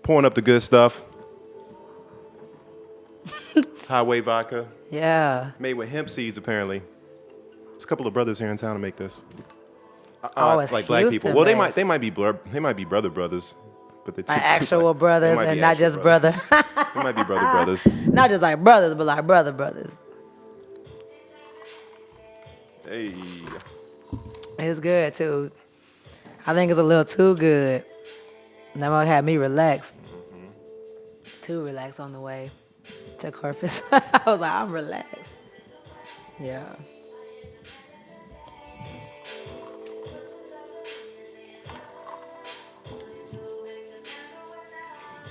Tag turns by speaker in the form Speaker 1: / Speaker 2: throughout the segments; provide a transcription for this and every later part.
Speaker 1: pouring up the good stuff. Highway vodka.
Speaker 2: Yeah.
Speaker 1: Made with hemp seeds, apparently. There's a couple of brothers here in town to make this.
Speaker 2: It's
Speaker 1: like black people.
Speaker 2: Houston
Speaker 1: Well,
Speaker 2: based.
Speaker 1: they might be brothers, but they're
Speaker 2: Like actual brothers
Speaker 1: might
Speaker 2: and
Speaker 1: be
Speaker 2: not
Speaker 1: actual
Speaker 2: just brother.
Speaker 1: They might be brothers.
Speaker 2: Not just like brothers, but like brothers.
Speaker 1: Hey.
Speaker 2: It's good too. I think it's a little too good. That might have me relaxed. Too relaxed on the way to Corpus. I was like, I'm relaxed. Yeah.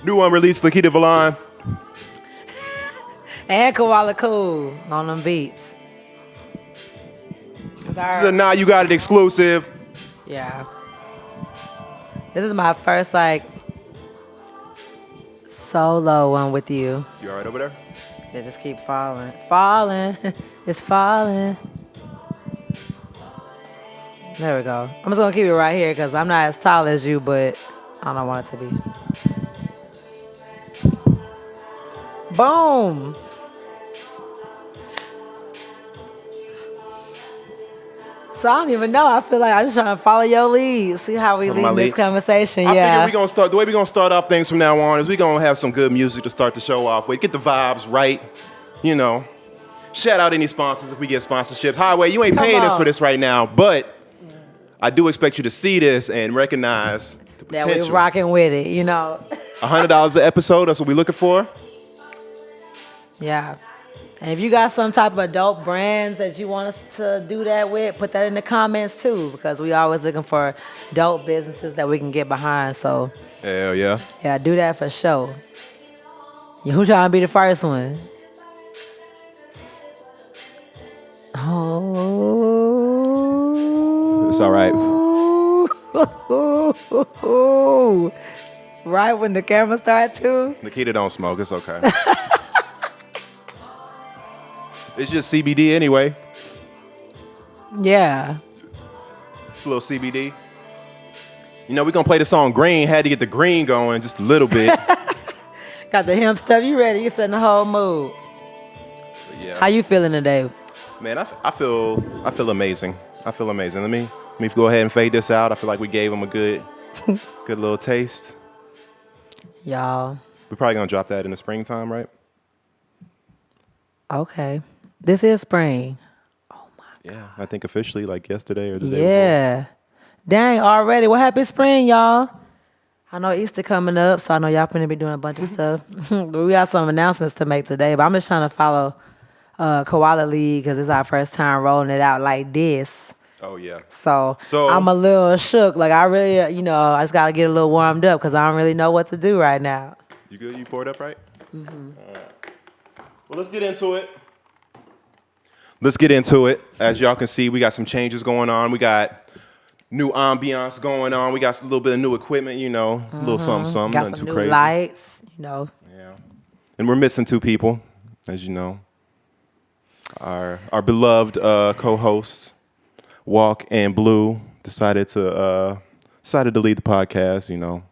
Speaker 1: New unreleased Lakeita Valon.
Speaker 2: And Koala Khool on them beats.
Speaker 1: So now you got it exclusive.
Speaker 2: Yeah. This is my first like solo one with you.
Speaker 1: You all right over there?
Speaker 2: Yeah, just keep falling. Falling. It's falling. There we go. I'm just gonna keep it right here because I'm not as tall as you, but I don't want it to be. Boom. So I don't even know. I feel like I'm just trying to follow your lead. See how we lead this conversation.
Speaker 1: I
Speaker 2: Yeah.
Speaker 1: figure the way we're gonna start off things from now on is we're gonna have some good music to start the show off with. Get the vibes right, you know. Shout out any sponsors if we get sponsorship. Highway, you ain't paying us for this right now, but I do expect you to see this and recognize the
Speaker 2: That
Speaker 1: potential.
Speaker 2: we're rocking with it, you know.
Speaker 1: $100 an episode, that's what we're looking for.
Speaker 2: Yeah. And if you got some type of dope brands that you want us to do that with, put that in the comments too, because we always looking for dope businesses that we can get behind. So
Speaker 1: Hell yeah.
Speaker 2: yeah, do that for sure. Yeah, who trying to be the first one? Oh.
Speaker 1: It's all right.
Speaker 2: Right when the camera starts too.
Speaker 1: Lakeita don't smoke, it's okay. It's just CBD anyway.
Speaker 2: Yeah.
Speaker 1: It's a little CBD. You know, we're gonna play the song Green. Had to get the green going just a little bit.
Speaker 2: Got the hemp stuff. You ready? You setting the whole mood.
Speaker 1: Yeah.
Speaker 2: How you feeling today?
Speaker 1: Man, I feel amazing. I feel amazing. Let me go ahead and fade this out. I feel like we gave them a good little taste.
Speaker 2: Y'all.
Speaker 1: We're probably gonna drop that in the springtime, right?
Speaker 2: Okay. This is spring. Oh my
Speaker 1: Yeah. I think officially like yesterday or the day
Speaker 2: Yeah. Dang, already. What happened spring, y'all? I know Easter coming up, so I know y'all finna be doing a bunch of stuff. We got some announcements to make today, but I'm just trying to follow Koala League because it's our first time rolling it out like this.
Speaker 1: before. Oh yeah.
Speaker 2: So
Speaker 1: So-
Speaker 2: I'm a little shook. Like I really, I just got to get a little warmed up because I don't really know what to do right now.
Speaker 1: You good? You poured up right? Mm-hmm. All right. Well, let's get into it. As y'all can see, we got some changes going on. We got new ambiance going on. We got a little bit of new equipment, a little something,
Speaker 2: Got
Speaker 1: nothing
Speaker 2: some
Speaker 1: too
Speaker 2: new
Speaker 1: crazy.
Speaker 2: lights,
Speaker 1: Yeah. And we're missing two people, as you know. Our beloved co-hosts, Walk and Blue, decided to lead the podcast,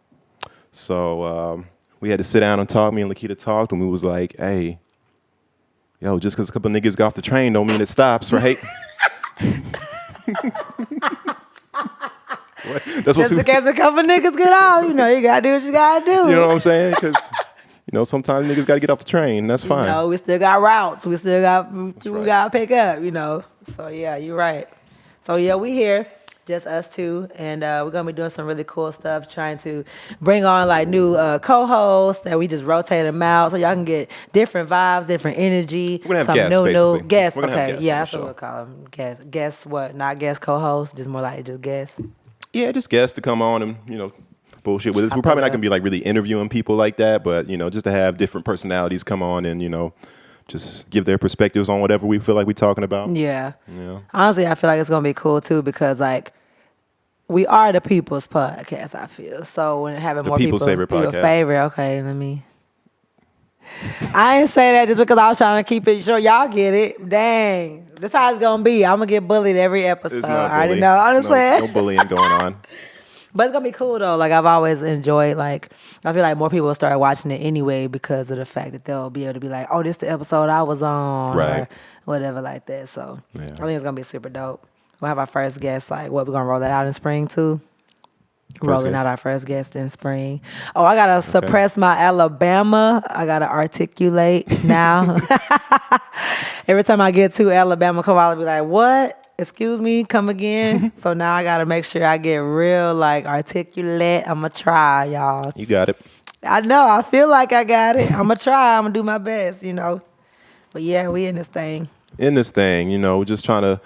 Speaker 1: So we had to sit down and talk. Me and Lakeita talked, and we was like, hey, yo, just because a couple niggas got off the train don't mean it stops, right? That's
Speaker 2: Just in case a couple niggas get out, you gotta do what you gotta do.
Speaker 1: You know what I'm saying? Because, sometimes niggas got to get off the train. That's fine.
Speaker 2: We still got routes. We still got we
Speaker 1: right.
Speaker 2: gotta pick up. So yeah, you're right. So yeah, we here, just us two, and we're gonna be doing some really cool stuff, trying to bring on like new co-hosts that we just rotate them out, so y'all can get different vibes, different energy.
Speaker 1: We're gonna have
Speaker 2: some
Speaker 1: guests,
Speaker 2: new
Speaker 1: basically.
Speaker 2: guests.
Speaker 1: We're gonna have
Speaker 2: Okay,
Speaker 1: guests
Speaker 2: yeah,
Speaker 1: on the
Speaker 2: that's what
Speaker 1: show.
Speaker 2: we'll call them. Guests what? Not guest co-hosts, just more like just guests.
Speaker 1: Yeah, just guests to come on and, bullshit with us. We're probably not going to be like really interviewing people like that, but, just to have different personalities come on and, just give their perspectives on whatever we feel like we're talking about.
Speaker 2: Yeah.
Speaker 1: Yeah.
Speaker 2: Honestly, I feel like it's gonna be cool too because like we are the people's podcast. I feel so when having
Speaker 1: The
Speaker 2: more
Speaker 1: people's
Speaker 2: people,
Speaker 1: favorite podcast.
Speaker 2: Favorite. Okay, let me. I ain't say that just because I was trying to keep it sure y'all get it. Dang, this how it's gonna be. I'm gonna get bullied every episode.
Speaker 1: It's not
Speaker 2: I already
Speaker 1: bullying.
Speaker 2: know. I'm just saying.
Speaker 1: No bullying going on.
Speaker 2: But it's gonna be cool though. Like I've always enjoyed. Like I feel like more people will start watching it anyway because of the fact that they'll be able to be like, "Oh, this the episode I was on,"
Speaker 1: Right.
Speaker 2: or whatever like that. So
Speaker 1: Yeah.
Speaker 2: I think it's gonna be super dope. We'll have our first guest. Like what we're gonna roll that out in spring too. Rolling
Speaker 1: guest.
Speaker 2: out our first guest in spring. Oh, I gotta suppress my Alabama. I gotta articulate now. Every time I get to Alabama, Koala be like, "What? Excuse me, come again." So now I gotta make sure I get real like articulate. I'ma try, y'all.
Speaker 1: You got it.
Speaker 2: I know. I feel like I got it. I'ma try. I'ma do my best, you know. But yeah, we in this thing.
Speaker 1: In this thing, we're just trying to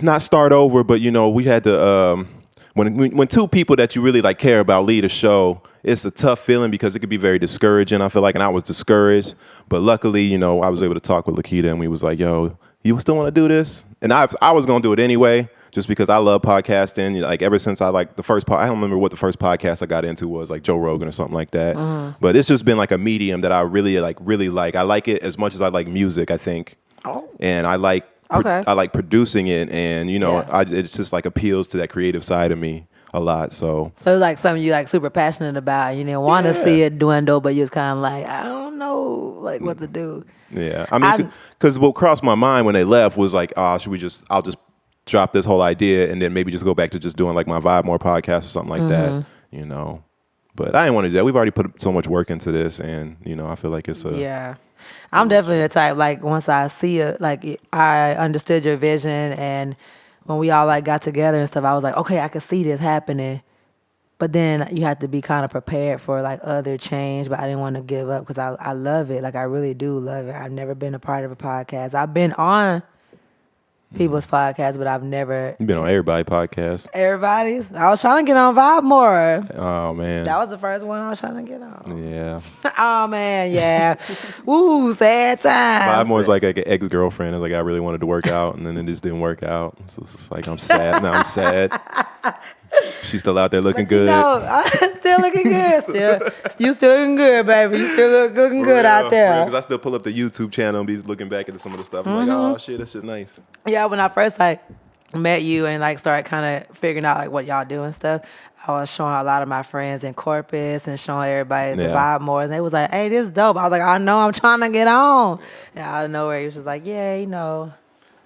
Speaker 1: not start over, but we had to. When two people that you really like care about lead a show, it's a tough feeling because it could be very discouraging. I feel like, and I was discouraged, but luckily, I was able to talk with Lakeita, and we was like, "Yo, you still want to do this?" And I was gonna do it anyway, just because I love podcasting. Like ever since I like the first I don't remember what the first podcast I got into was, like Joe Rogan or something like that. But it's just been like a medium that I really like. I like it as much as I like music, I think.
Speaker 2: Oh.
Speaker 1: And I like.
Speaker 2: Okay.
Speaker 1: I like producing it, and
Speaker 2: Yeah.
Speaker 1: it's just like appeals to that creative side of me a lot. So
Speaker 2: it's like something you like super passionate about. You didn't want to see it dwindle, but you was kind of like, I don't know, like what to do.
Speaker 1: yeah, I mean, because what crossed my mind when they left was like, oh, I'll just drop this whole idea and then maybe just go back to just doing like my Vibe More podcast or something like that, But I didn't want to do that. We've already put so much work into this, and I feel like it's a
Speaker 2: Yeah. I'm definitely the type, like, once I see it, like, I understood your vision, and when we all, like, got together and stuff, I was like, okay, I can see this happening. But then you have to be kind of prepared for, like, other change, but I didn't want to give up because I love it. Like, I really do love it. I've never been a part of a podcast. I've been on people's podcasts, but I've never...
Speaker 1: You've been on everybody podcast.
Speaker 2: Everybody's? I was trying to get on Vibe More.
Speaker 1: Oh, man.
Speaker 2: That was the first one I was trying to get on.
Speaker 1: Yeah.
Speaker 2: Oh, man, yeah. Ooh, sad times.
Speaker 1: Vibe More is like an ex-girlfriend. It's like I really wanted to work out, and then it just didn't work out. So it's just like I'm sad. Now I'm sad. She's still out there looking good.
Speaker 2: I'm still looking good. You still looking good, baby. You still looking good out there.
Speaker 1: Because I still pull up the YouTube channel and be looking back at some of the stuff. I'm like, oh shit, that shit nice.
Speaker 2: Yeah, when I first like met you and like started kind of figuring out like what y'all do and stuff, I was showing a lot of my friends in Corpus and showing everybody the Vibe More, and they was like, "Hey, this is dope." I was like, "I know, I'm trying to get on." And out of nowhere, he was just like, "Yeah,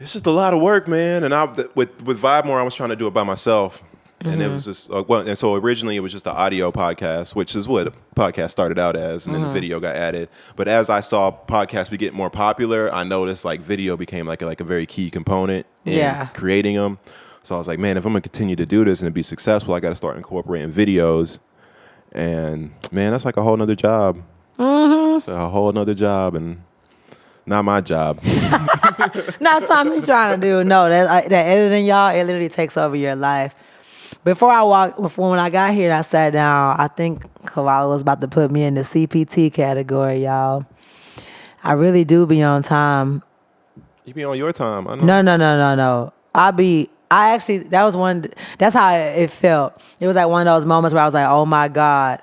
Speaker 1: It's just a lot of work, man. And with Vibe More, I was trying to do it by myself. And it was just and so originally it was just an audio podcast, which is what a podcast started out as, and then the video got added. But as I saw podcasts be getting more popular, I noticed like video became like a very key component in creating them. So I was like, man, if I'm gonna continue to do this and be successful, I got to start incorporating videos. And man, that's like a whole nother job. It's a whole nother job, and not my job.
Speaker 2: Not something you're trying to do. No, that editing, y'all, it literally takes over your life. Before when I got here and I sat down, I think Koala was about to put me in the CPT category, y'all. I really do be on time.
Speaker 1: You be on your time. I know.
Speaker 2: No. That's how it felt. It was like one of those moments where I was like, oh my God,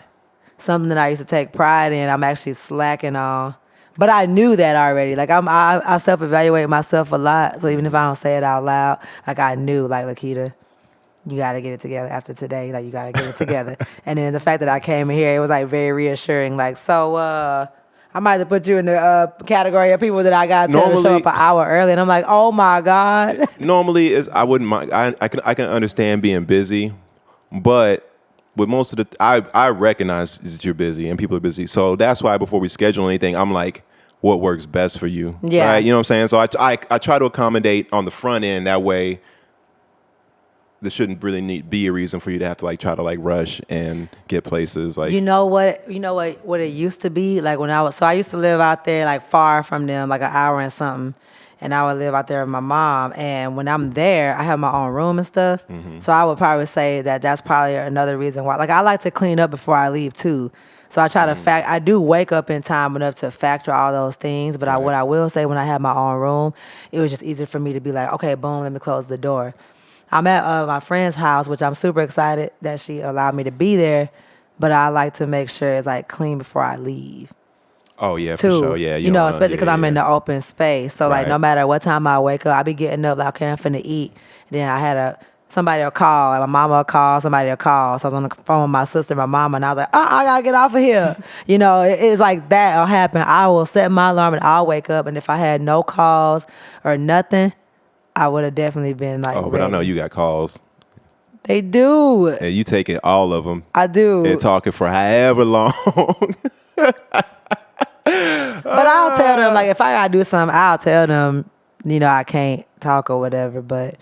Speaker 2: something that I used to take pride in, I'm actually slacking on. But I knew that already. Like I self-evaluate myself a lot. So even if I don't say it out loud, like I knew, like, Lakeita, you got to get it together after today. Like, you got to get it together. And then the fact that I came in here, it was, like, very reassuring. Like, so I might have to put you in the category of people that I got to show up an hour early. And I'm like, oh, my God.
Speaker 1: Normally, I wouldn't mind. I can understand being busy. But with most of I recognize that you're busy and people are busy. So that's why before we schedule anything, I'm like, what works best for you?
Speaker 2: Yeah.
Speaker 1: Right? You know what I'm saying? So I try to accommodate on the front end. That way, there shouldn't really be a reason for you to have to like try to like rush and get places. Like,
Speaker 2: you know what it used to be like when I used to live out there like far from them, like an hour and something, and I would live out there with my mom. And when I'm there, I have my own room and stuff. So I would probably say that that's probably another reason why. Like, I like to clean up before I leave too. So I try to I do wake up in time enough to factor all those things. But what I will say, when I have my own room, it was just easier for me to be like, okay, boom, let me close the door. I'm at my friend's house, which I'm super excited that she allowed me to be there, but I like to make sure it's like clean before I leave.
Speaker 1: Oh yeah,
Speaker 2: too.
Speaker 1: for sure. Yeah,
Speaker 2: especially because I'm in the open space. So like no matter what time I wake up, I be getting up like, okay, I'm finna eat. And then I had somebody will call. Like my mama will call, somebody will call. So I was on the phone with my sister, my mama, and I was like, I gotta get off of here. It's like that will happen. I will set my alarm and I'll wake up. And if I had no calls or nothing, I would have definitely been like,
Speaker 1: Oh, but I know you got calls.
Speaker 2: They do.
Speaker 1: And you taking all of them.
Speaker 2: I do.
Speaker 1: And talking for however long.
Speaker 2: But I'll tell them, like, if I gotta do something, I'll tell them, I can't talk or whatever. But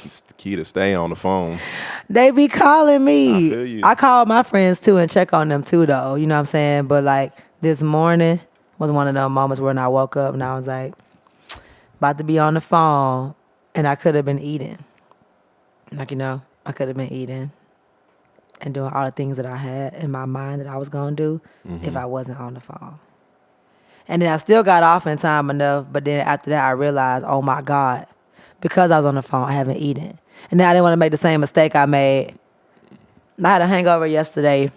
Speaker 1: It's the key to stay on the phone.
Speaker 2: they be calling me.
Speaker 1: I feel you.
Speaker 2: I call my friends too and check on them too, though. You know what I'm saying? But like this morning was one of those moments when I woke up and I was like, about to be on the phone, and I could have been eating. Like, I could have been eating and doing all the things that I had in my mind that I was going to do if I wasn't on the phone. And then I still got off in time enough, but then after that I realized, oh my God, because I was on the phone, I haven't eaten. And now I didn't want to make the same mistake I made. I had a hangover yesterday,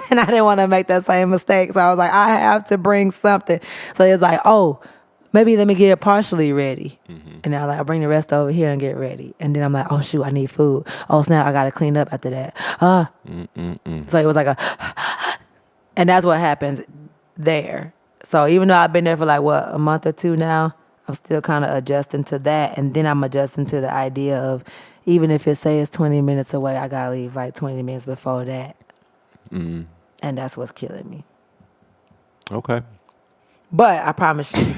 Speaker 2: and I didn't want to make that same mistake. So I was like, I have to bring something. So it's like, oh, maybe let me get it partially ready. And then I'll bring the rest over here and get ready. And then I'm like, oh, shoot, I need food. Oh, snap, I got to clean up after that. So it was like and that's what happens there. So even though I've been there for a month or two now, I'm still kind of adjusting to that. And then I'm adjusting to the idea of, even if it says 20 minutes away, I got to leave 20 minutes before that. And that's what's killing me.
Speaker 1: Okay.
Speaker 2: But I promise you,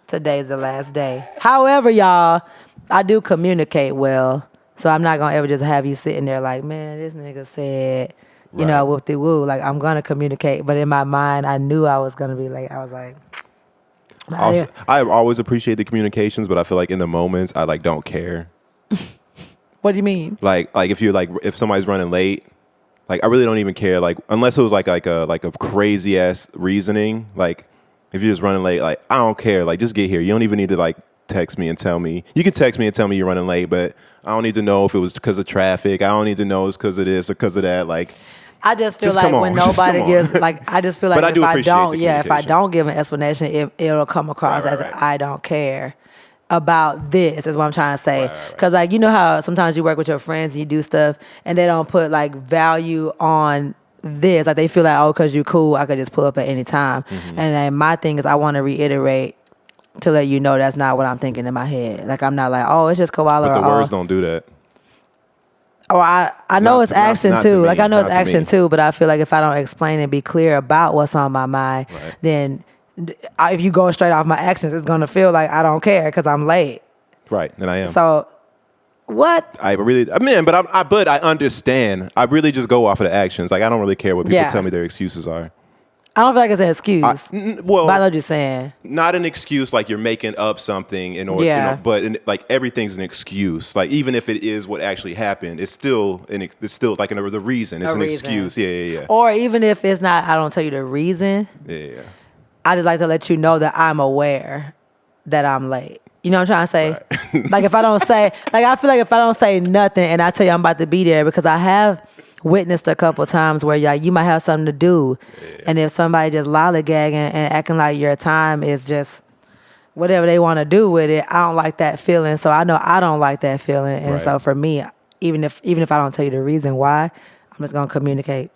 Speaker 2: today's the last day. However, y'all, I do communicate well. So I'm not going to ever just have you sitting there like, man, this nigga said, whoop-de-woo. Like, I'm going to communicate. But in my mind, I knew I was going to be late. I was like,
Speaker 1: I always appreciate the communications, but I feel like in the moments, I don't care.
Speaker 2: What do you mean?
Speaker 1: Like if you're if somebody's running late, I really don't even care. Unless it was like a crazy ass reasoning. If you're just running late, I don't care. Just get here. You don't even need to text me and tell me. You can text me and tell me you're running late, but I don't need to know if it was because of traffic. I don't need to know it's because of this or because of that.
Speaker 2: I just feel like when nobody gives, I just feel like if I don't give an explanation, it'll come across as I don't care about this, is what I'm trying to say. Because you know how sometimes you work with your friends and you do stuff and they don't put value on this. They feel like, oh, because you're cool, I could just pull up at any time. And then my thing is I want to reiterate to let you know that's not what I'm thinking in my head. I'm not oh, it's just koala.
Speaker 1: But the words don't do that.
Speaker 2: Oh, I know it's action too. I know it's action too, but I feel like if I don't explain and be clear about what's on my mind, then if you go straight off my actions, it's going to feel like I don't care because I'm late.
Speaker 1: Right, and I am.
Speaker 2: So, what?
Speaker 1: But I understand. I really just go off of the actions. I don't really care what people tell me their excuses are.
Speaker 2: I don't feel like it's an excuse. But I know what you're saying.
Speaker 1: Not an excuse you're making up something in order, but everything's an excuse. Even if it is what actually happened, it's still the reason. It's an excuse. Yeah.
Speaker 2: Or even if it's not, I don't tell you the reason.
Speaker 1: Yeah.
Speaker 2: I just like to let you know that I'm aware that I'm late. You know what I'm trying to say? Right. If I don't say, I feel like if I don't say nothing and I tell you I'm about to be there, because I have witnessed a couple times where you might have something to do. Yeah. And if somebody just lollygagging and acting like your time is just whatever they want to do with it, I don't like that feeling. So I know I don't like that feeling. And so for me, even if I don't tell you the reason why, I'm just going to communicate,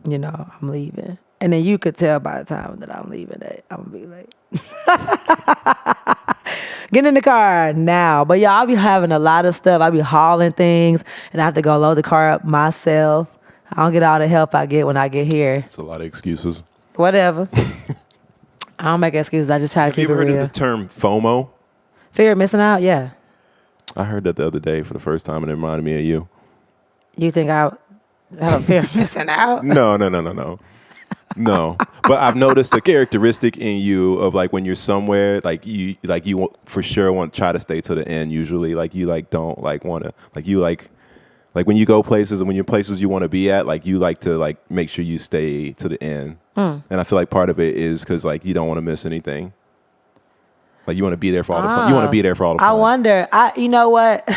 Speaker 2: I'm leaving. And then you could tell by the time that I'm leaving that I'm going to be late. Get in the car now. But I'll be having a lot of stuff. I'll be hauling things and I have to go load the car up myself. I don't get all the help I get when I get here.
Speaker 1: It's a lot of excuses.
Speaker 2: Whatever. I don't make excuses. I just try to keep it real.
Speaker 1: Have you ever heard of the term FOMO?
Speaker 2: Fear of missing out? Yeah.
Speaker 1: I heard that the other day for the first time and it reminded me of you.
Speaker 2: You think I have a fear of missing out?
Speaker 1: No. No, but I've noticed a characteristic in you of when you're somewhere, you for sure want to try to stay to the end. Usually, you don't want to you when you go places and when you're places you want to be at, you like to make sure you stay to the end. And I feel like part of it is because you don't want to miss anything. Like you want to be there for all the fun. You want to be there for all the fun.
Speaker 2: I wonder. You know what?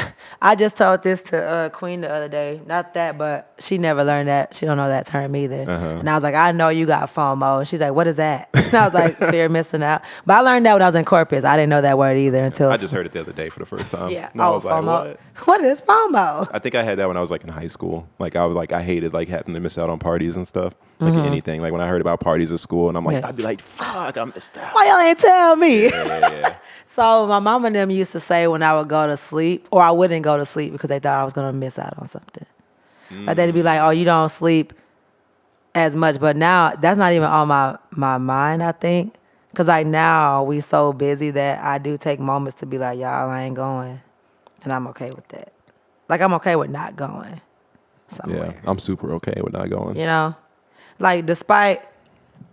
Speaker 2: I just told this to Queen the other day. Not that, but she never learned that. She don't know that term either. And I was like, I know you got FOMO. She's like, what is that? And I was like, fear of missing out. But I learned that when I was in corporate. I didn't know that word either until
Speaker 1: I just heard it the other day for the first time.
Speaker 2: Yeah.
Speaker 1: And I was
Speaker 2: FOMO.
Speaker 1: like,
Speaker 2: What is FOMO?
Speaker 1: I think I had that when I was like in high school. Like I hated like having to miss out on parties and stuff. Like anything. Like when I heard about parties at school, and I'm like, I'd be like, fuck, I missed out.
Speaker 2: Why y'all ain't tell me?
Speaker 1: Yeah.
Speaker 2: So my mom and them used to say when I would go to sleep, or I wouldn't go to sleep because they thought I was going to miss out on something. Like they'd be like, oh, you don't sleep as much. But now that's not even on my mind, I think. Because like now we so busy that I do take moments to be like, y'all, I ain't going. And I'm okay with that. Like I'm okay with not going somewhere.
Speaker 1: Yeah, I'm super okay with not going.
Speaker 2: You know? Like despite...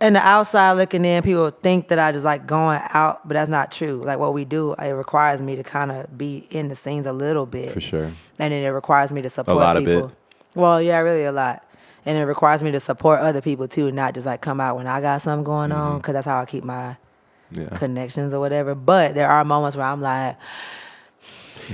Speaker 2: And the outside looking in, people think that I just like going out, but that's not true. Like what we do, it requires me to kind of be in the scenes a little bit.
Speaker 1: For sure.
Speaker 2: And then it requires me to support
Speaker 1: a lot
Speaker 2: people.
Speaker 1: Of it.
Speaker 2: Well, yeah, really a lot. And it requires me to support other people too, not just like come out when I got something going on, because that's how I keep my connections or whatever. But there are moments where I'm like,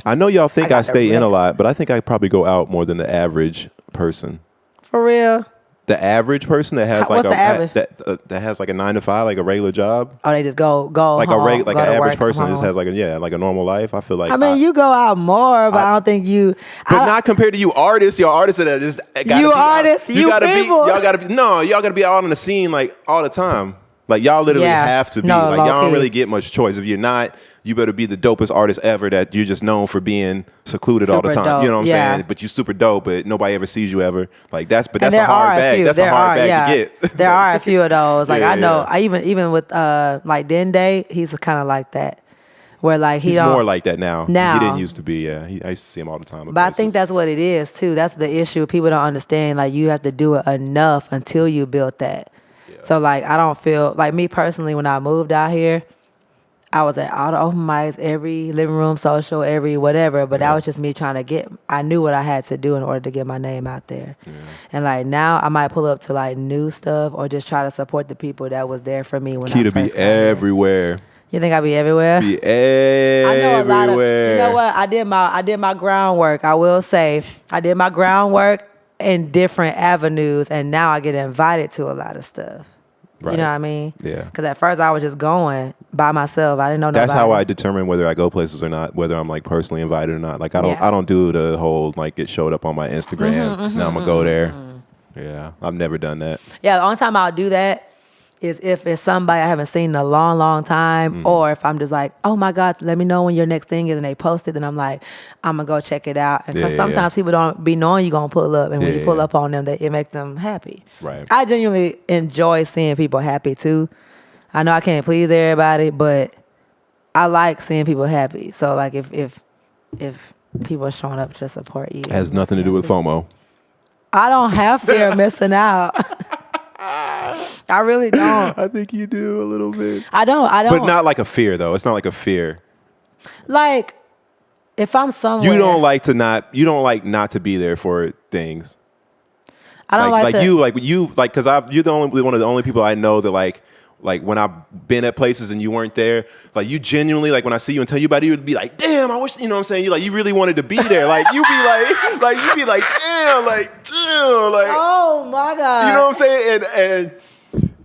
Speaker 1: I know y'all think I stay in a
Speaker 2: rest.
Speaker 1: lot, but I think I probably go out more than the average person.
Speaker 2: for real?
Speaker 1: The average person that has like
Speaker 2: What's the average?
Speaker 1: that has like a 9 to 5, like a regular job.
Speaker 2: Oh, they just go
Speaker 1: Like
Speaker 2: home,
Speaker 1: an average
Speaker 2: work,
Speaker 1: person
Speaker 2: come
Speaker 1: just
Speaker 2: home.
Speaker 1: has like a normal life. I feel like
Speaker 2: I mean, you go out more, but I don't think you.
Speaker 1: but not compared to you artists. Y'all artists that just gotta
Speaker 2: You
Speaker 1: be
Speaker 2: artists, you
Speaker 1: gotta
Speaker 2: people.
Speaker 1: y'all gotta be out on the scene like all the time. Like y'all literally
Speaker 2: Yeah.
Speaker 1: have to be.
Speaker 2: No,
Speaker 1: Like y'all don't
Speaker 2: low-key.
Speaker 1: really get much choice. If you're not, you better be the dopest artist ever. That you're just known for being secluded all the
Speaker 2: Super
Speaker 1: time.
Speaker 2: dope,
Speaker 1: You know what I'm
Speaker 2: yeah.
Speaker 1: saying? But you super dope, but nobody ever sees you ever. Like that's
Speaker 2: And
Speaker 1: a
Speaker 2: there
Speaker 1: hard
Speaker 2: are a
Speaker 1: bag.
Speaker 2: few.
Speaker 1: That's a
Speaker 2: There
Speaker 1: hard
Speaker 2: are,
Speaker 1: bag to get.
Speaker 2: There are a few of those. Like
Speaker 1: Yeah,
Speaker 2: I know,
Speaker 1: yeah.
Speaker 2: I even with like Dende, he's kind of like that, where like
Speaker 1: He's
Speaker 2: don't.
Speaker 1: more like that now.
Speaker 2: Now.
Speaker 1: He didn't used to be. Yeah, I used to see him all the time.
Speaker 2: But I think that's what it is too. That's the issue. People don't understand. Like you have to do it enough until you build that. So like I don't feel like me personally when I moved out here, I was at all the open mics, every living room social, every whatever. But that was just me trying to get. I knew what I had to do in order to get my name out there. And like now I might pull up to like new stuff or just try to support the people that was there for me when
Speaker 1: Key
Speaker 2: I
Speaker 1: to be
Speaker 2: first got here.
Speaker 1: everywhere.
Speaker 2: You think I be everywhere?
Speaker 1: Be
Speaker 2: I know a lot of.
Speaker 1: everywhere.
Speaker 2: You know what? I did my groundwork. I will say I did my groundwork in different avenues, and now I get invited to a lot of stuff.
Speaker 1: Right.
Speaker 2: You know what I mean?
Speaker 1: Yeah.
Speaker 2: Because at first I was just going by myself. I didn't know nobody.
Speaker 1: That's how I determine whether I go places or not, whether I'm like personally invited or not. Like I don't do the whole like it showed up on my Instagram. Now I'm gonna go there. Yeah, I've never done that.
Speaker 2: Yeah, the only time I'll do that is if it's somebody I haven't seen in a long, long time, or if I'm just like, oh my God, let me know when your next thing is, and they post it, then I'm like, I'm gonna go check it out. And because sometimes people don't be knowing you're gonna pull up, and when you pull up on them, it makes them happy.
Speaker 1: Right.
Speaker 2: I genuinely enjoy seeing people happy too. I know I can't please everybody, but I like seeing people happy. So like if people are showing up to support you,
Speaker 1: It has nothing to do with FOMO.
Speaker 2: I don't have fear of missing out. I really don't.
Speaker 1: I think you do a little bit.
Speaker 2: I don't.
Speaker 1: But not like a fear though. It's not like a fear.
Speaker 2: Like, if I'm somewhere,
Speaker 1: You don't like not to be there for things.
Speaker 2: I don't like to.
Speaker 1: because you're the only one of the only people I know that like when I've been at places and you weren't there, like you genuinely like when I see you and tell you about it, you'd be like, damn, I wish, you know what I'm saying? You really wanted to be there. Like you'd be like, damn, like.
Speaker 2: Oh my God.
Speaker 1: You know what I'm saying? And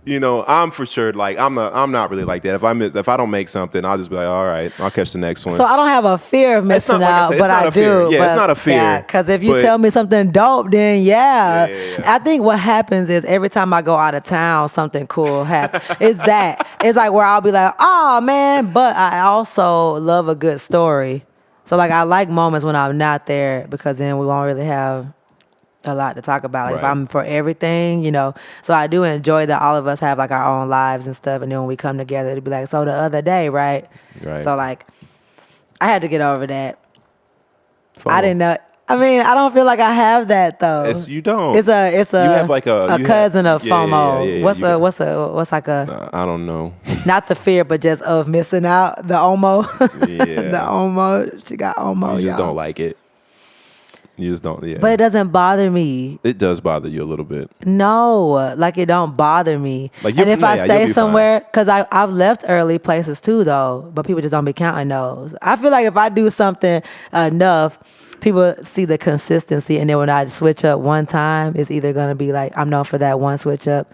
Speaker 1: you know, I'm for sure like I'm not really like that. If I don't make something, I'll just be like, all right, I'll catch the next one.
Speaker 2: So I don't have a fear of missing out, but I do.
Speaker 1: Yeah, it's not a fear.
Speaker 2: Because if you tell me something dope, then
Speaker 1: Yeah.
Speaker 2: I think what happens is every time I go out of town, something cool happens. It's like where I'll be like, oh man, but I also love a good story. So like I like moments when I'm not there because then we won't really have a lot to talk about. Like if
Speaker 1: Right.
Speaker 2: I'm for everything, you know. So I do enjoy that all of us have like our own lives and stuff. And then when we come together, it'll be like, so the other day, right?
Speaker 1: Right.
Speaker 2: So like, I had to get over that.
Speaker 1: FOMO.
Speaker 2: I didn't know. I mean, I don't feel like I have that though.
Speaker 1: You don't.
Speaker 2: It's a.
Speaker 1: You have like a
Speaker 2: cousin of
Speaker 1: yeah,
Speaker 2: FOMO.
Speaker 1: yeah.
Speaker 2: What's like a
Speaker 1: I don't know.
Speaker 2: not the fear, but just of missing out. The OMO.
Speaker 1: Yeah.
Speaker 2: The OMO. She got OMO.
Speaker 1: You just
Speaker 2: y'all.
Speaker 1: don't like it. You just don't. Yeah.
Speaker 2: But it doesn't bother me.
Speaker 1: It does bother you a little bit.
Speaker 2: No, like it don't bother me.
Speaker 1: Like
Speaker 2: and if I
Speaker 1: you'll
Speaker 2: stay
Speaker 1: be
Speaker 2: somewhere, because I've left early places too, though, but people just don't be counting those. I feel like if I do something enough, people see the consistency, and then when I switch up one time, it's either gonna be like I'm known for that one switch up,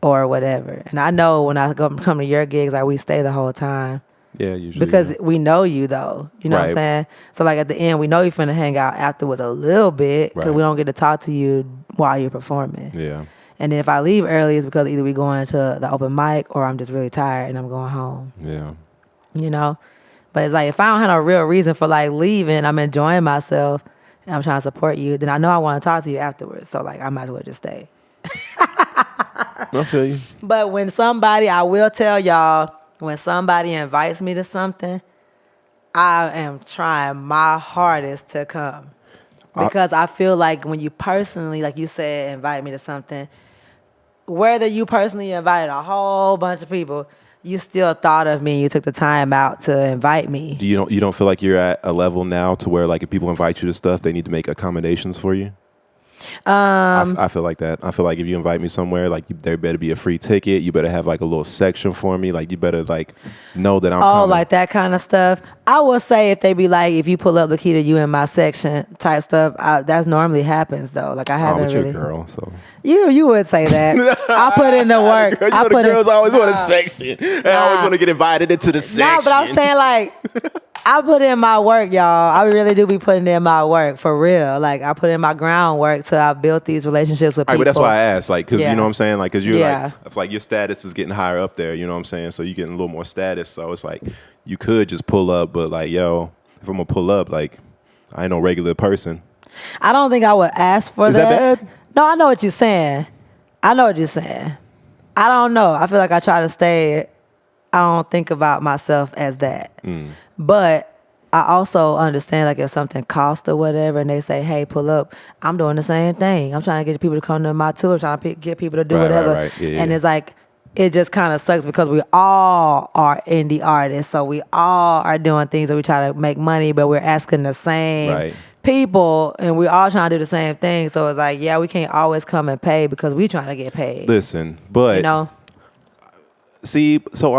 Speaker 2: or whatever. And I know when I come to your gigs, like we stay the whole time.
Speaker 1: Yeah, usually.
Speaker 2: Because we know you, though. You know what I'm saying? So, like, at the end, we know you're finna hang out afterwards a little bit because we don't get to talk to you while you're performing.
Speaker 1: Yeah.
Speaker 2: And then if I leave early, it's because either we going to the open mic or I'm just really tired and I'm going home.
Speaker 1: Yeah.
Speaker 2: You know? But it's like, if I don't have no real reason for, like, leaving, I'm enjoying myself, and I'm trying to support you, then I know I want to talk to you afterwards. So, like, I might as well just stay.
Speaker 1: I feel you.
Speaker 2: But when somebody, I will tell y'all, when somebody invites me to something, I am trying my hardest to come. Because I feel like when you personally, like you said, invite me to something, whether you personally invited a whole bunch of people, you still thought of me. You took the time out to invite me.
Speaker 1: You don't feel like you're at a level now to where like if people invite you to stuff, they need to make accommodations for you? I feel like that. I feel like if you invite me somewhere, like there better be a free ticket. You better have like a little section for me. Like you better like know that I'm coming.
Speaker 2: Like that kind of stuff. I will say if they be like, if you pull up Lakeita, you in my section type stuff. That's normally happens though. Like I haven't
Speaker 1: but
Speaker 2: really.
Speaker 1: You're a girl, so
Speaker 2: you would say that. I put in the work.
Speaker 1: Girl, the girls always want a section. They always want to get invited into the section.
Speaker 2: No, but I'm saying like. I put in my work, y'all. I really do be putting in my work for real. Like I put in my groundwork till I built these relationships with people.
Speaker 1: But that's why I asked, like, because you know what I'm saying, like, because you're
Speaker 2: like,
Speaker 1: it's like your status is getting higher up there. You know what I'm saying? So you're getting a little more status. So it's like you could just pull up, but like, yo, if I'm gonna pull up, like, I ain't no regular person.
Speaker 2: I don't think I would ask for that.
Speaker 1: Is that bad?
Speaker 2: No, I know what you're saying. I don't know. I feel like I try to stay. I don't think about myself as that. But I also understand, like, if something costs or whatever, and they say, hey, pull up, I'm doing the same thing. I'm trying to get people to come to my tour, trying to get people to do whatever.
Speaker 1: Right. Yeah,
Speaker 2: and it's like, it just kind of sucks because we all are indie artists. So we all are doing things that we try to make money, but we're asking the same people, and we're all trying to do the same thing. So it's like, yeah, we can't always come and pay because we trying to get paid.
Speaker 1: Listen, but...
Speaker 2: You know?
Speaker 1: See, so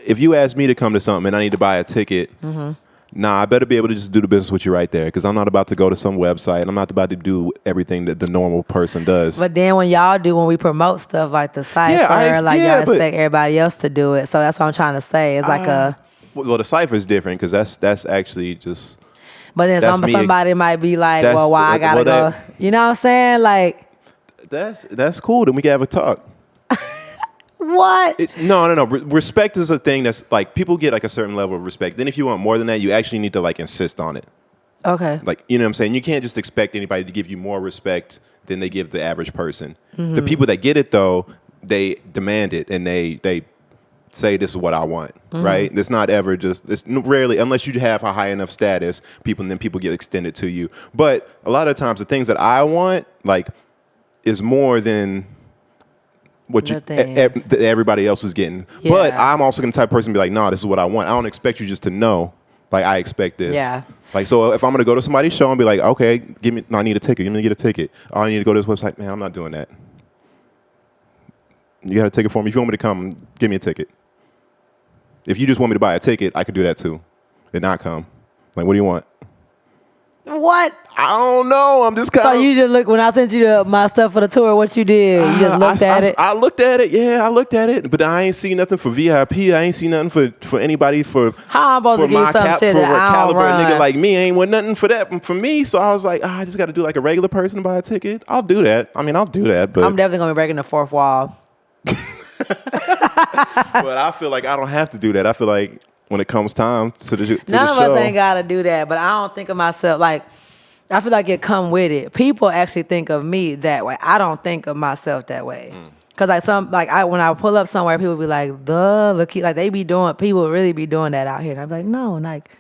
Speaker 1: if you ask me to come to something and I need to buy a ticket, I better be able to just do the business with you right there because I'm not about to go to some website and I'm not about to do everything that the normal person does.
Speaker 2: But then when we promote stuff like the Cypher, y'all expect everybody else to do it. So that's what I'm trying to say. It's like
Speaker 1: well, the Cypher is different because that's actually just...
Speaker 2: But then somebody might be like, well, why I gotta go? You know what I'm saying? Like...
Speaker 1: That's cool. Then we can have a talk.
Speaker 2: What?
Speaker 1: No. Respect is a thing that's like people get like a certain level of respect. Then if you want more than that, you actually need to like insist on it.
Speaker 2: Okay.
Speaker 1: Like, you know what I'm saying? You can't just expect anybody to give you more respect than they give the average person. The people that get it though, they demand it and they say this is what I want, right? It's not ever just, it's rarely, unless you have a high enough status, people get extended to you. But a lot of times the things that I want like is more than what everybody else is getting. Yeah. But I'm also going to type of person to be like, no, this is what I want. I don't expect you just to know. Like, I expect this.
Speaker 2: Yeah.
Speaker 1: Like, so if I'm going to go to somebody's show and be like, okay, I need a ticket. Give me to get a ticket. Oh, I need to go to this website. Man, I'm not doing that. You got a ticket for me. If you want me to come, give me a ticket. If you just want me to buy a ticket, I could do that too. And not come. Like, what do you want?
Speaker 2: What?
Speaker 1: I don't know. I'm just kind of...
Speaker 2: So you just look, when I sent you my stuff for the tour, what you did? You just looked at it?
Speaker 1: I looked at it. Yeah, I looked at it. But I ain't seen nothing for VIP. I ain't seen nothing for anybody for...
Speaker 2: How I'm supposed to get some shit that I don't
Speaker 1: caliber
Speaker 2: run?
Speaker 1: Nigga like me ain't want nothing for that for me. So I was like, I just got to do like a regular person to buy a ticket. I'll do that. I mean, I'll do that. But
Speaker 2: I'm definitely going to be breaking the fourth wall.
Speaker 1: But I feel like I don't have to do that. I feel like when it comes time to the show...
Speaker 2: None of us ain't got to do that. But I don't think of myself like... I feel like it come with it. People actually think of me that way. I don't think of myself that way. Cause when I pull up somewhere, people be like, people really be doing that out here. And I'm like, no, like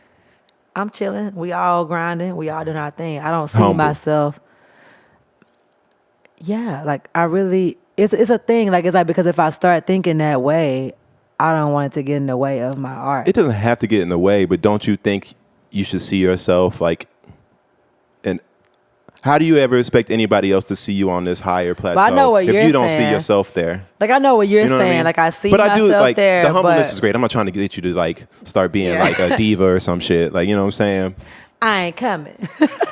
Speaker 2: I'm chilling. We all grinding. We all doing our thing. I don't see myself. Yeah, like I really, it's a thing. Like it's like because if I start thinking that way, I don't want it to get in the way of my art.
Speaker 1: It doesn't have to get in the way, but don't you think you should see yourself like How do you ever expect anybody else to see you on this higher plateau
Speaker 2: I know what
Speaker 1: if
Speaker 2: you're
Speaker 1: you don't see
Speaker 2: saying.
Speaker 1: yourself there?
Speaker 2: Like, I know what you're
Speaker 1: You know what I
Speaker 2: saying.
Speaker 1: mean?
Speaker 2: Like, I see
Speaker 1: but
Speaker 2: myself
Speaker 1: I do, like,
Speaker 2: there.
Speaker 1: the humbleness
Speaker 2: but
Speaker 1: is great. I'm not trying to get you to like start being like a diva or some shit. Like, you know what I'm saying?
Speaker 2: I ain't coming.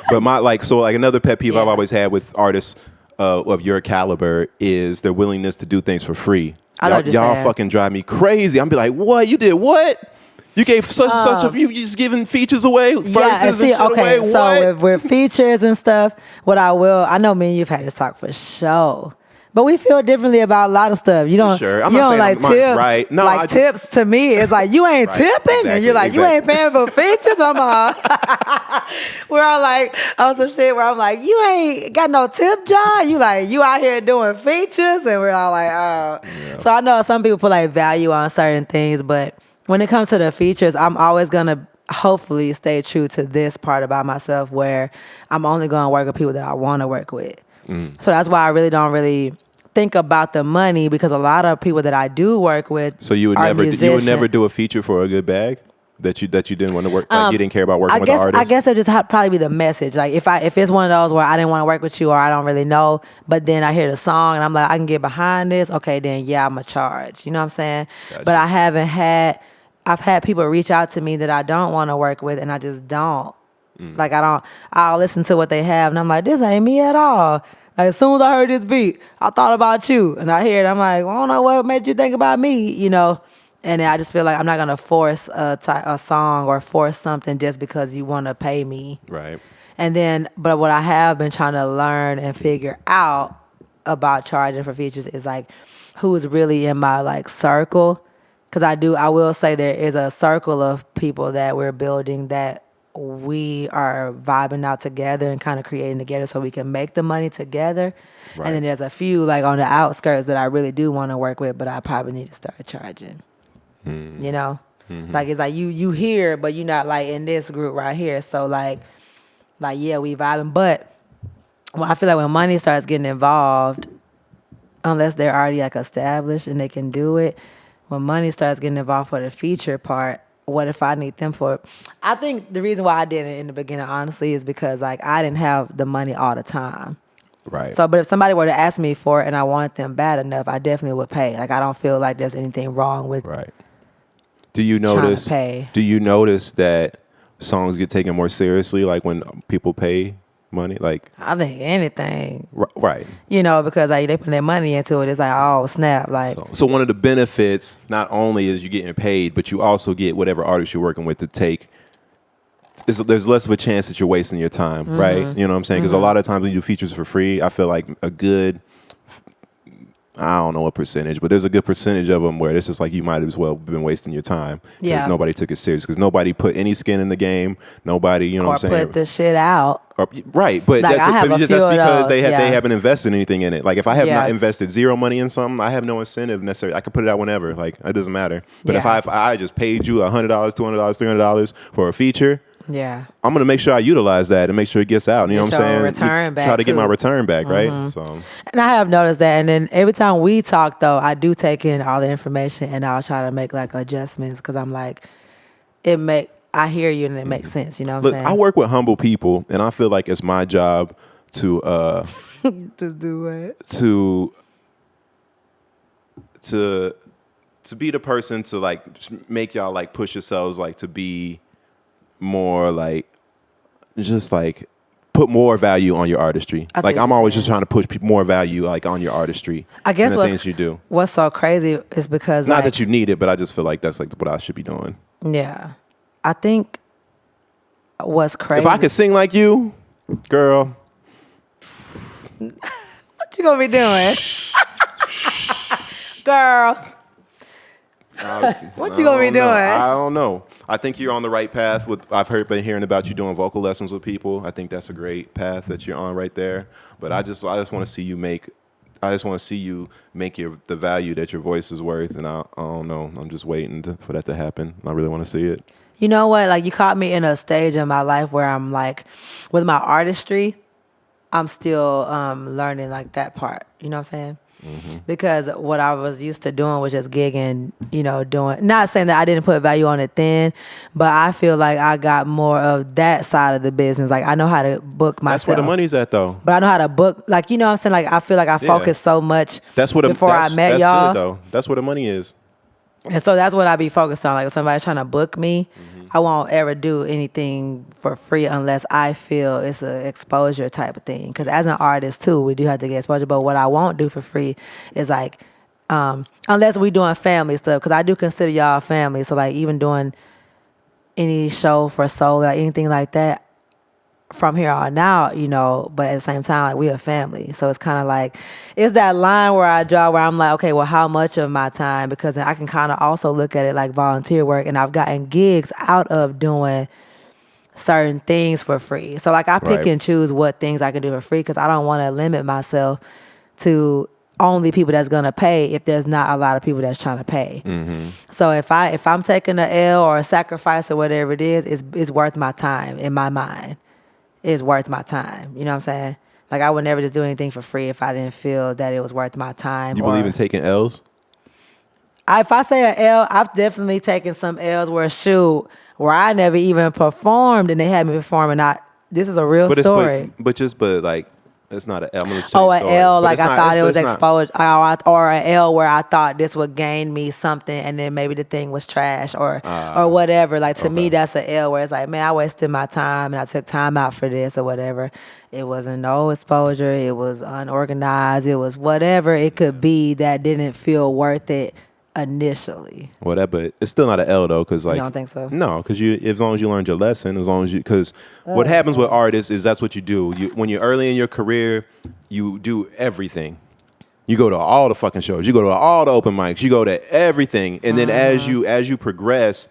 Speaker 1: But like another pet peeve I've
Speaker 2: Yeah.
Speaker 1: always had with artists of your caliber is their willingness to do things for free.
Speaker 2: I know what you're
Speaker 1: Y'all
Speaker 2: saying.
Speaker 1: fucking drive me crazy. I'm be like, what? You did what? You gave such of you just giving features away, verses and shit away.
Speaker 2: So
Speaker 1: What?
Speaker 2: with features and stuff, I know me and you've had this talk for sure. But we feel differently about a lot of stuff. You don't,
Speaker 1: sure. I'm
Speaker 2: you
Speaker 1: not
Speaker 2: don't
Speaker 1: saying
Speaker 2: like
Speaker 1: mine's
Speaker 2: tips.
Speaker 1: right. No,
Speaker 2: like
Speaker 1: I just-
Speaker 2: tips to me, it's like you ain't
Speaker 1: Right,
Speaker 2: tipping, and you're like you ain't paying for features. I'm we're all like on some shit where I'm like you ain't got no tip, John. You like you out here doing features, and we're all like oh.
Speaker 1: Yeah.
Speaker 2: So I know some people put like value on certain things, but when it comes to the features, I'm always gonna hopefully stay true to this part about myself where I'm only gonna work with people that I want to work with. So that's why I really don't think about the money, because a lot of people that I do work with
Speaker 1: So you would
Speaker 2: are
Speaker 1: never
Speaker 2: musicians.
Speaker 1: do a feature for a good bag that you didn't want to work. Like you didn't care about working with the artist.
Speaker 2: I guess it just probably be the message. Like if it's one of those where I didn't want to work with you or I don't really know, but then I hear the song and I'm like I can get behind this. Okay, then yeah, I'm a charge. You know what I'm saying?
Speaker 1: Gotcha.
Speaker 2: But I've had people reach out to me that I don't want to work with, and I just don't. Like I'll listen to what they have, and I'm like, this ain't me at all. Like as soon as I heard this beat, I thought about you, and I hear it. I'm like, well, I don't know what made you think about me, you know. And then I just feel like I'm not gonna force a song or force something just because you want to pay me.
Speaker 1: Right.
Speaker 2: And then, but what I have been trying to learn and figure out about charging for features is like who's really in my like circle. Because I will say there is a circle of people that we're building that we are vibing out together and kind of creating together so we can make the money together.
Speaker 1: Right.
Speaker 2: And then there's a few like on the outskirts that I really do want to work with, but I probably need to start charging. You know? Like it's like you here, but you're not like in this group right here. So like yeah, we vibing. But I feel like when money starts getting involved, unless they're already like established and they can do it, when money starts getting involved for the feature part, what if I need them for it? I think the reason why I did it in the beginning, honestly, is because like I didn't have the money all the time.
Speaker 1: Right.
Speaker 2: So, but if somebody were to ask me for it and I wanted them bad enough, I definitely would pay. Like I don't feel like there's anything wrong with
Speaker 1: Right. Do you
Speaker 2: trying to
Speaker 1: notice?
Speaker 2: pay.
Speaker 1: Do you notice that songs get taken more seriously, like when people pay money? Like
Speaker 2: I think anything,
Speaker 1: right.
Speaker 2: you know, because like they put their money into it. It's like, oh snap, like
Speaker 1: So one of the benefits not only is you getting paid, but you also get whatever artist you're working with to take. There's less of a chance that you're wasting your time, right? You know what I'm saying? Because a lot of times when you do features for free, I feel like a good, I don't know what percentage, but there's a good percentage of them where it's just like you might as well been wasting your time because
Speaker 2: Yeah.
Speaker 1: nobody took it serious, because nobody put any skin in the game. Nobody, you know
Speaker 2: or
Speaker 1: what I'm saying?
Speaker 2: put the shit out.
Speaker 1: Right, but
Speaker 2: Like, I have a few
Speaker 1: that's
Speaker 2: of
Speaker 1: because
Speaker 2: those,
Speaker 1: they
Speaker 2: yeah.
Speaker 1: haven't invested anything in it. Like if I have
Speaker 2: Yeah.
Speaker 1: not invested zero money in something, I have no incentive necessarily. I could put it out whenever. Like it doesn't matter. But
Speaker 2: Yeah.
Speaker 1: if I just paid you $100, $200, $300 for a feature,
Speaker 2: Yeah.
Speaker 1: I'm gonna make sure I utilize that and make sure it gets out. You know
Speaker 2: Get
Speaker 1: what I'm
Speaker 2: your
Speaker 1: saying?
Speaker 2: return back,
Speaker 1: Try to get my
Speaker 2: too.
Speaker 1: return back, right? So
Speaker 2: And I have noticed that. And then every time we talk, though, I do take in all the information and I'll try to make like adjustments because I'm like, I hear you and it makes sense. You know what
Speaker 1: look,
Speaker 2: I'm saying?
Speaker 1: I work with humble people, and I feel like it's my job to
Speaker 2: to do it.
Speaker 1: to be the person to like make y'all like push yourselves like to be more like just like put more value on your artistry.
Speaker 2: I see
Speaker 1: Like
Speaker 2: what
Speaker 1: I'm
Speaker 2: you're
Speaker 1: always
Speaker 2: saying.
Speaker 1: just trying to push more value like on your artistry.
Speaker 2: I guess
Speaker 1: and the things you do.
Speaker 2: what's so crazy is because
Speaker 1: Not
Speaker 2: like,
Speaker 1: that you need it, but I just feel like that's like what I should be doing.
Speaker 2: yeah, I think what's crazy.
Speaker 1: If I could sing like you, girl,
Speaker 2: what you gonna be doing, girl? What you gonna be doing?
Speaker 1: I don't know. I think you're on the right path. I've been hearing about you doing vocal lessons with people. I think that's a great path that you're on right there. But I just want to see you make. I just want to see you make the value that your voice is worth. And I don't know. I'm just waiting for that to happen. I really want to see it.
Speaker 2: You know what? Like you caught me in a stage in my life where I'm like, with my artistry, I'm still learning like that part. You know what I'm saying? because what I was used to doing was just gigging, doing, not saying that I didn't put value on it then, but I feel like I got more of that side of the business. Like I know how to book myself.
Speaker 1: That's where the money's at, though.
Speaker 2: But I know how to book, like, you know what I'm saying? Like I feel like I focused so much before I met y'all.
Speaker 1: Good, though. That's where the money is.
Speaker 2: And so that's what I be focused on. Like if somebody's trying to book me, I won't ever do anything for free unless I feel it's an exposure type of thing. Because as an artist too, we do have to get exposure. But what I won't do for free is like, unless we doing family stuff. Because I do consider y'all family. So like even doing any show for soul or anything like that, from here on out, but at the same time, like we a family. So it's kind of like, it's that line where I draw where I'm like, okay, well, how much of my time? Because then I can kind of also look at it like volunteer work, and I've gotten gigs out of doing certain things for free. So like I pick and choose what things I can do for free because I don't want to limit myself to only people that's gonna pay if there's not a lot of people that's trying to pay. So if I'm taking an L or a sacrifice or whatever it is, it's worth my time in my mind. It's worth my time. You know what I'm saying? Like I would never just do anything for free if I didn't feel that it was worth my time.
Speaker 1: You believe in taking L's?
Speaker 2: If I say an L, I've definitely taken some L's where I never even performed and they had me perform and this is a real story.
Speaker 1: But like it's not an L.
Speaker 2: An L, like I thought it was exposed, or an L where I thought this would gain me something, and then maybe the thing was trash or whatever. Like to me, that's an L where it's like, man, I wasted my time and I took time out for this or whatever. It wasn't no exposure. It was unorganized. It was whatever it could be that didn't feel worth it initially.
Speaker 1: But it's still not an L though, because like
Speaker 2: you don't think so?
Speaker 1: No, because as long as you learned your lesson, because what happens with artists is that's what you do. When you're early in your career, you do everything. You go to all the fucking shows. You go to all the open mics. You go to everything, and then as you progress,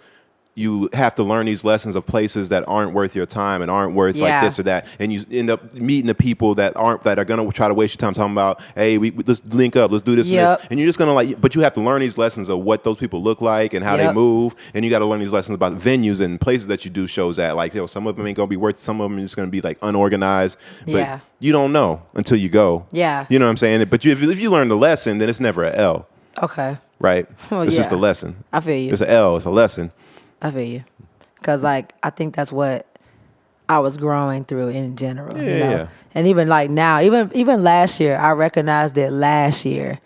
Speaker 1: you have to learn these lessons of places that aren't worth your time and aren't worth like this or that, and you end up meeting the people that are gonna try to waste your time talking about, hey, let's link up, let's do this and this, and you're just gonna but you have to learn these lessons of what those people look like and how they move, and you got to learn these lessons about venues and places that you do shows at. Like some of them ain't gonna be worth, some of them are just gonna be like unorganized, but you don't know until you go. You know what I'm saying? But if you learn the lesson, then it's never an L. Okay. Right. Well, it's just a lesson.
Speaker 2: I feel you.
Speaker 1: It's an L. It's a lesson.
Speaker 2: I feel you. Because, like, I think that's what I was growing through in general.
Speaker 1: Yeah.
Speaker 2: And even, like, now, even last year, I recognized it last year.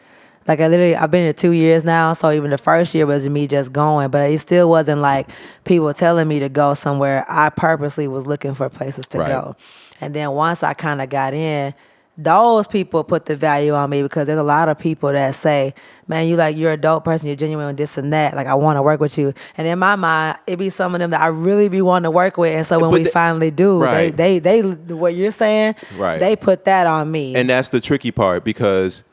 Speaker 2: Like, I've been here 2 years now, so even the first year was me just going. But it still wasn't, like, people telling me to go somewhere. I purposely was looking for places to go. And then once I kind of got in, those people put the value on me because there's a lot of people that say, man, you're a dope person, you're genuine and this and that. Like, I want to work with you. And in my mind, it be some of them that I really be wanting to work with. And so when we finally do, they what you're saying, they put that on me.
Speaker 1: And that's the tricky part, because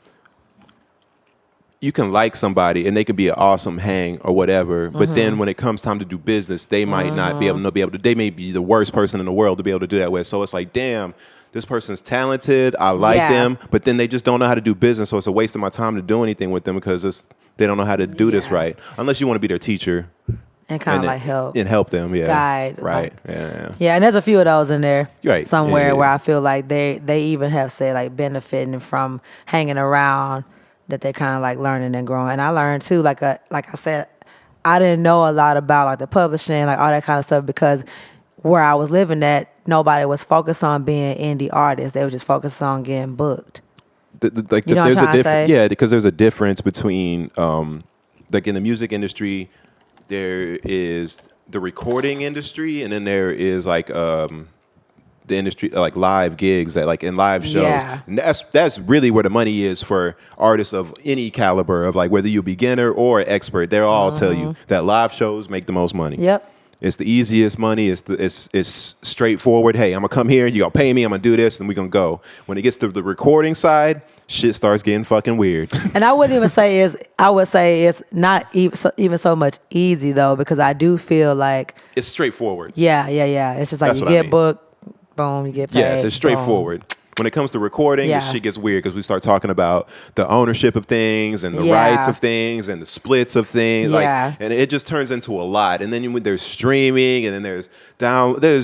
Speaker 1: you can like somebody and they can be an awesome hang or whatever, but then when it comes time to do business, they might not be able to they may be the worst person in the world to be able to do that with. So it's like, damn, this person's talented, I like them, but then they just don't know how to do business, so it's a waste of my time to do anything with them because they don't know how to do this right. Unless you want to be their teacher.
Speaker 2: And kind of like help.
Speaker 1: And help them,
Speaker 2: guide.
Speaker 1: Right,
Speaker 2: like, yeah, and there's a few of those in there somewhere where I feel like they even have said like benefiting from hanging around, that they're kind of like learning and growing. And I learned too, like I said, I didn't know a lot about like the publishing, like all that kind of stuff, because where I was living at, nobody was focused on being indie artists. They were just focused on getting booked.
Speaker 1: There's a difference. Yeah, because there's a difference between, like in the music industry, there is the recording industry, and then there is like the industry, like live gigs, that like in live shows. Yeah. And that's really where the money is for artists of any caliber, of like whether you're a beginner or expert. They'll all tell you that live shows make the most money.
Speaker 2: Yep.
Speaker 1: It's the easiest money. It's straightforward. Hey, I'm gonna come here. You gonna pay me. I'm gonna do this, and we gonna go. When it gets to the recording side, shit starts getting fucking weird.
Speaker 2: And I wouldn't even say I would say it's not even so much easy though, because I do feel like
Speaker 1: it's straightforward.
Speaker 2: Yeah. It's just like you get booked, boom, you get paid.
Speaker 1: Yes, it's straightforward. Boom. When it comes to recording, this shit gets weird because we start talking about the ownership of things and the rights of things and the splits of things. Like, and it just turns into a lot. And then there's streaming, and then there's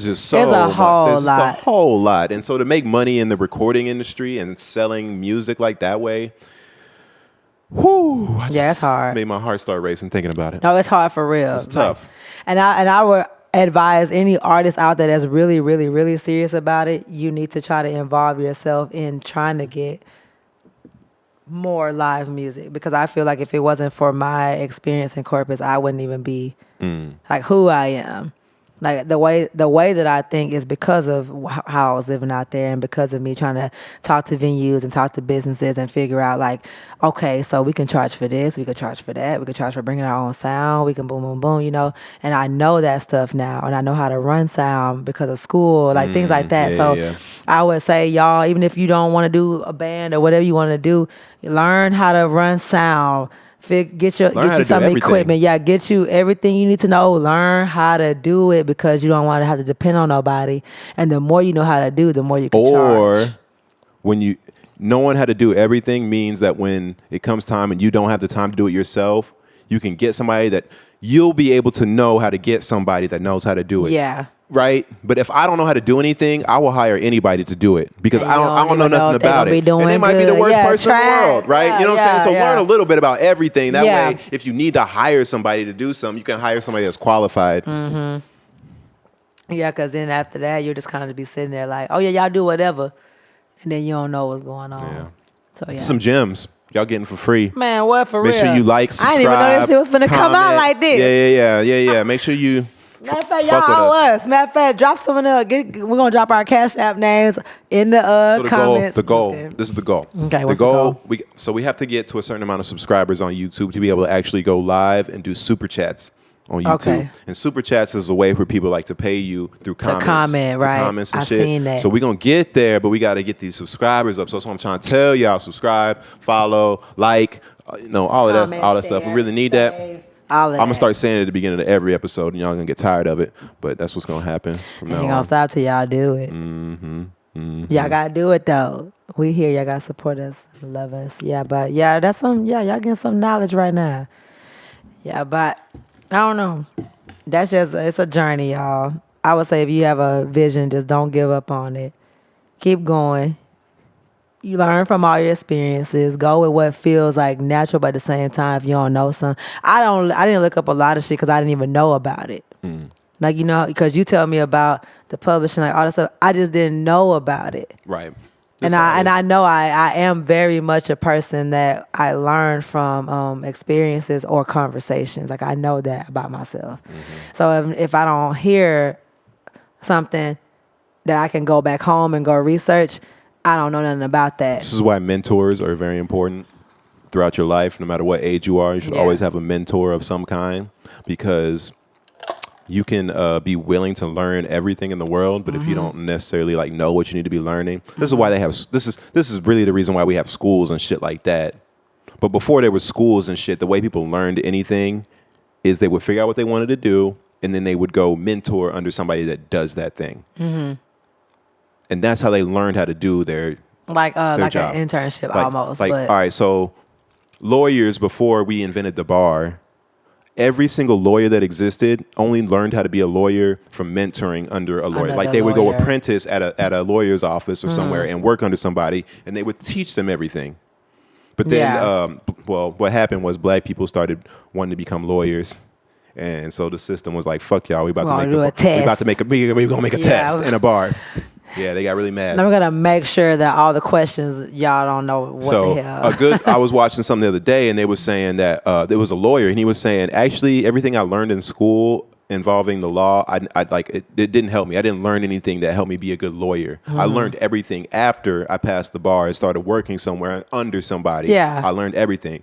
Speaker 1: just so much. There's a whole lot. And so to make money in the recording industry and selling music like that way, Whoo!
Speaker 2: Yeah, it's hard.
Speaker 1: Made my heart start racing thinking about it.
Speaker 2: No, it's hard for real.
Speaker 1: It's tough.
Speaker 2: And I would advise any artist out there that's really, really, really serious about it, you need to try to involve yourself in trying to get more live music, because I feel like if it wasn't for my experience in Corpus, I wouldn't even be like who I am. Like the way that I think is because of how I was living out there, and because of me trying to talk to venues and talk to businesses and figure out like, okay, so we can charge for this, we can charge for that, we can charge for bringing our own sound, we can boom, boom, boom, you know. And I know that stuff now, and I know how to run sound because of school, like things like that. So I would say, y'all, even if you don't want to do a band or whatever you want to do, learn how to run sound. Get you some equipment. Yeah, get you everything you need to know. Learn how to do it, because you don't want to have to depend on nobody. And the more you know how to do, the more you can charge.
Speaker 1: Or when you knowing how to do everything means that when it comes time and you don't have the time to do it yourself, you can get somebody that you'll be able to know how to get somebody that knows how to do it.
Speaker 2: Yeah.
Speaker 1: Right? But if I don't know how to do anything, I will hire anybody to do it, because I don't know nothing about it. And they might be the worst person in the world, right? You know what I'm saying? So learn a little bit about everything. That way, if you need to hire somebody to do something, you can hire somebody that's qualified.
Speaker 2: Yeah, because then after that, you're just kind of be sitting there like, oh yeah, y'all do whatever. And then you don't know what's going on.
Speaker 1: Yeah.
Speaker 2: So yeah.
Speaker 1: Some gems. Y'all getting for free.
Speaker 2: Man, what for real?
Speaker 1: Make sure you like, subscribe.
Speaker 2: I didn't even know this shit was finna come out like this.
Speaker 1: Yeah. Make sure you
Speaker 2: Matter of fact, y'all owe us. Matter of fact, drop some in the. We're gonna drop our Cash App names in the comments.
Speaker 1: The goal. This is the goal.
Speaker 2: Okay, what's
Speaker 1: the goal? We have to get to a certain amount of subscribers on YouTube to be able to actually go live and do super chats on YouTube.
Speaker 2: Okay.
Speaker 1: And super chats is a way for people like to pay you through comments.
Speaker 2: Right.
Speaker 1: Comments and
Speaker 2: I
Speaker 1: shit.
Speaker 2: seen that.
Speaker 1: So we're gonna get there, but we got to get these subscribers up. So that's what I'm trying to tell y'all: subscribe, follow, like, all of that stuff. We really need that. I'm gonna start saying it at the beginning of every episode, and y'all gonna get tired of it. But that's what's gonna happen from now on.
Speaker 2: Ain't gonna stop till y'all do it. Y'all gotta do it though. We here. Y'all gotta support us, love us. Yeah, but yeah, that's some. Yeah, y'all getting some knowledge right now. Yeah, but I don't know. That's just it's a journey, y'all. I would say if you have a vision, just don't give up on it. Keep going. You learn from all your experiences. Go with what feels like natural, but at the same time, if you don't know something, I didn't look up a lot of shit because I didn't even know about it. Like, because you tell me about the publishing, like all that stuff, I just didn't know about it.
Speaker 1: Right.
Speaker 2: And I know I am very much a person that I learn from experiences or conversations. Like I know that about myself. So if I don't hear something that I can go back home and go research, I don't know nothing about that.
Speaker 1: This is why mentors are very important throughout your life. No matter what age you are, you should always have a mentor of some kind, because you can be willing to learn everything in the world, but if you don't necessarily like know what you need to be learning, this is why they have. This is really the reason why we have schools and shit like that. But before there was schools and shit, the way people learned anything is they would figure out what they wanted to do, and then they would go mentor under somebody that does that thing. And that's how they learned how to do their
Speaker 2: like
Speaker 1: job.
Speaker 2: An internship
Speaker 1: like,
Speaker 2: almost.
Speaker 1: Like,
Speaker 2: but
Speaker 1: all right, so lawyers, before we invented the bar, every single lawyer that existed only learned how to be a lawyer from mentoring under a lawyer. Like they would go apprentice at a lawyer's office or somewhere and work under somebody, and they would teach them everything. But then, what happened was black people started wanting to become lawyers. And so the system was like, "Fuck y'all, we're gonna make a test in a bar." Yeah, they got really mad.
Speaker 2: And I'm gonna make sure that all the questions y'all don't know what the hell.
Speaker 1: I was watching something the other day, and they were saying that there was a lawyer, and he was saying, actually, everything I learned in school involving the law, I like it didn't help me. I didn't learn anything that helped me be a good lawyer. I learned everything after I passed the bar and started working somewhere under somebody.
Speaker 2: Yeah,
Speaker 1: I learned everything.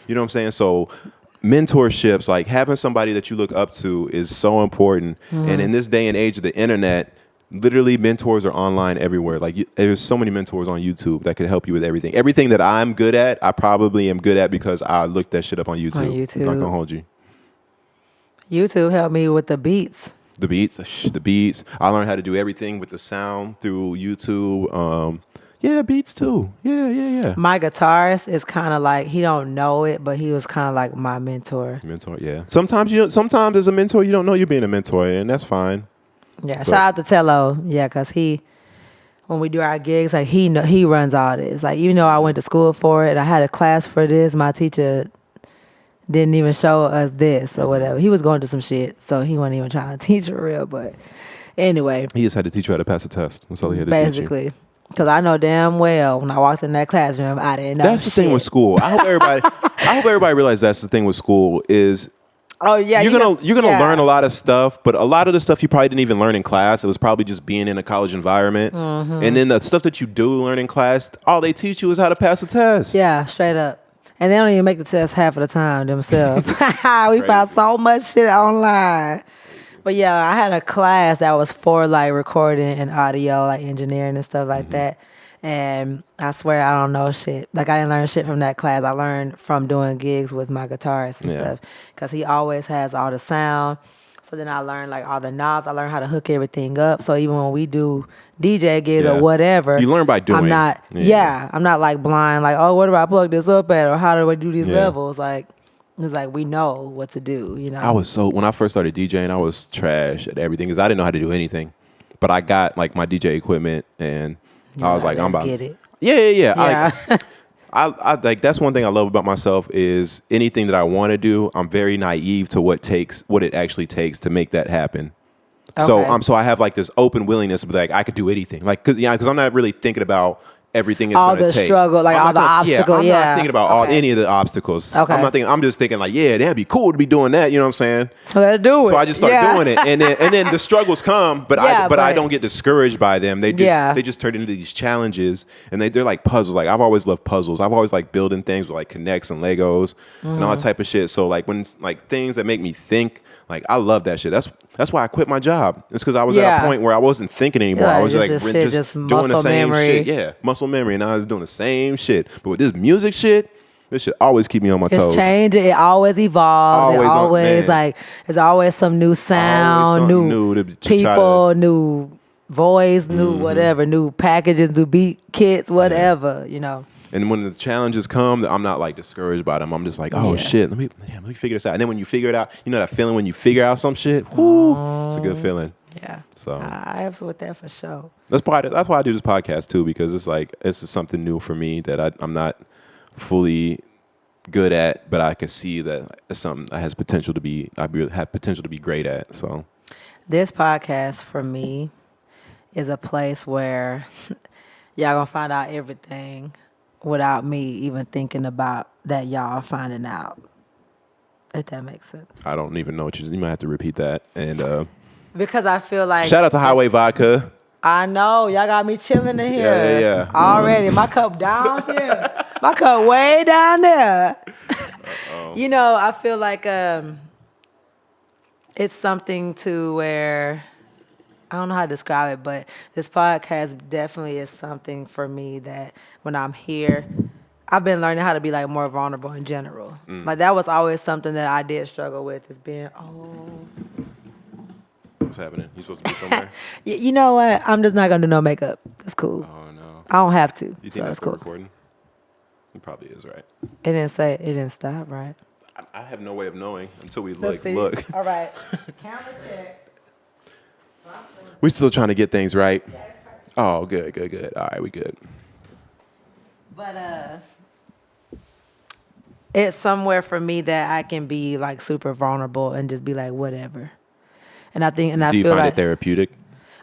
Speaker 1: You know what I'm saying? So mentorships, like having somebody that you look up to, is so important. And in this day and age of the internet, literally mentors are online everywhere. Like there's so many mentors on YouTube that could help you with everything. Everything that I'm good at, I probably am good at because I looked that shit up on YouTube. I'm not gonna hold you.
Speaker 2: YouTube helped me with the beats.
Speaker 1: The beats. I learned how to do everything with the sound through YouTube. Beats too. Yeah.
Speaker 2: My guitarist is kind of like, he don't know it, but he was kind of like my mentor.
Speaker 1: Yeah. Sometimes as a mentor, you don't know you're being a mentor, and that's fine.
Speaker 2: Yeah, shout out to Tello. Yeah, because he when we do our gigs, like he runs all this. Like even though I went to school for it, I had a class for this. My teacher didn't even show us this or whatever. He was going to some shit, so he wasn't even trying to teach for real. But anyway,
Speaker 1: He just had to teach you how to pass a test. That's all he had to teach you.
Speaker 2: basically, because I know damn well when I walked in that classroom, I didn't know.
Speaker 1: That's the thing with school. I hope everybody realizes that's the thing with school is
Speaker 2: Oh yeah,
Speaker 1: you're gonna
Speaker 2: yeah.
Speaker 1: learn a lot of stuff, but a lot of the stuff you probably didn't even learn in class. It was probably just being in a college environment.
Speaker 2: Mm-hmm.
Speaker 1: And then the stuff that you do learn in class, all they teach you is how to pass a test.
Speaker 2: Yeah, straight up. And they don't even make the test half of the time themselves. We found so much shit online. But yeah, I had a class that was for like recording and audio, like engineering and stuff like that. And I swear I don't know shit. Like I didn't learn shit from that class. I learned from doing gigs with my guitarist and stuff. Because he always has all the sound. So then I learned like all the knobs. I learned how to hook everything up. So even when we do DJ gigs or whatever,
Speaker 1: you learn by doing.
Speaker 2: I'm not. I'm not like blind. Like, oh, where do I plug this up at, or how do I do these levels? Like, it's like we know what to do. You know.
Speaker 1: When I first started DJing, I was trash at everything because I didn't know how to do anything. But I got like my DJ equipment, and I was like, I'm about
Speaker 2: to get it.
Speaker 1: Yeah. I like that's one thing I love about myself is anything that I want to do, I'm very naive to what it actually takes to make that happen. Okay. So I have like this open willingness to be like I could do anything, like because I'm not really thinking about everything it's going to take.
Speaker 2: All the struggle, like all the obstacles.
Speaker 1: I'm not thinking about any of the obstacles.
Speaker 2: Okay.
Speaker 1: I'm just thinking like, yeah, that'd be cool to be doing that. You know what I'm saying?
Speaker 2: So let's do it.
Speaker 1: So I just start doing it, and then the struggles come, but I don't get discouraged by them. They just turn into these challenges, and they're like puzzles. Like I've always loved puzzles. I've always liked building things with like connects and Legos and all that type of shit. So like when like things that make me think. Like I love that shit. That's why I quit my job. It's because I was at a point where I wasn't thinking anymore. I was just doing the same shit. Yeah, muscle memory, and I was doing the same shit. But with this music shit, this shit always keep me on my toes.
Speaker 2: It's changing. It always evolves. There's always some new sound, new people, new voice, new whatever, new packages, new beat kits, whatever. You know.
Speaker 1: And when the challenges come, I'm not like discouraged by them. I'm just like, oh shit, let me figure this out. And then when you figure it out, you know that feeling when you figure out some shit. Whoo, it's a good feeling.
Speaker 2: Yeah.
Speaker 1: So
Speaker 2: I have with that for sure.
Speaker 1: That's why I do this podcast too, because it's like this is something new for me that I'm not fully good at, but I can see that it's something that has potential to be. Have potential to be great at. So
Speaker 2: this podcast for me is a place where y'all gonna find out everything. Without me even thinking about that y'all finding out. If that makes sense.
Speaker 1: I don't even know what you might have to repeat that. And
Speaker 2: because I feel like
Speaker 1: shout out to Highway Vodka.
Speaker 2: I know. Y'all got me chilling in here.
Speaker 1: Yeah.
Speaker 2: Already. My cup down here. My cup way down there. You know, I feel like it's something to where I don't know how to describe it, but this podcast definitely is something for me that when I'm here, I've been learning how to be like more vulnerable in general. Like that was always something that I did struggle with is being,
Speaker 1: What's happening? You supposed to be somewhere?
Speaker 2: You know what? I'm just not going to do no makeup. It's cool.
Speaker 1: Oh, no.
Speaker 2: I don't have to.
Speaker 1: You think that's cool? Recording? It probably is, right?
Speaker 2: It didn't stop, right?
Speaker 1: I have no way of knowing until we
Speaker 2: Let's see.
Speaker 1: look.
Speaker 2: All right. Camera check.
Speaker 1: We're still trying to get things right. Oh, good. All right, we good.
Speaker 2: But it's somewhere for me that I can be like super vulnerable and just be like whatever. And I feel like.
Speaker 1: Do you find it therapeutic?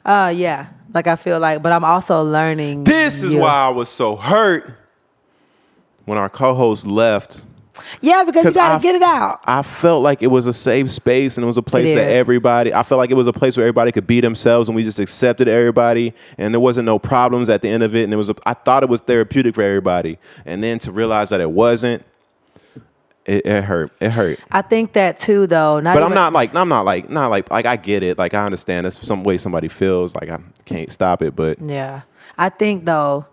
Speaker 2: Yeah. Like I feel like, but I'm also learning.
Speaker 1: This is why I was so hurt when our co-host left.
Speaker 2: Yeah, because you got to get it out.
Speaker 1: I felt like it was a safe space and it was a place that I felt like it was a place where everybody could be themselves and we just accepted everybody and there wasn't no problems at the end of it. And I thought it was therapeutic for everybody. And then to realize that it wasn't, it hurt. It hurt.
Speaker 2: I think that too, though.
Speaker 1: I'm not like I get it. Like I understand that's some way somebody feels like I can't stop it, but
Speaker 2: yeah, I think though,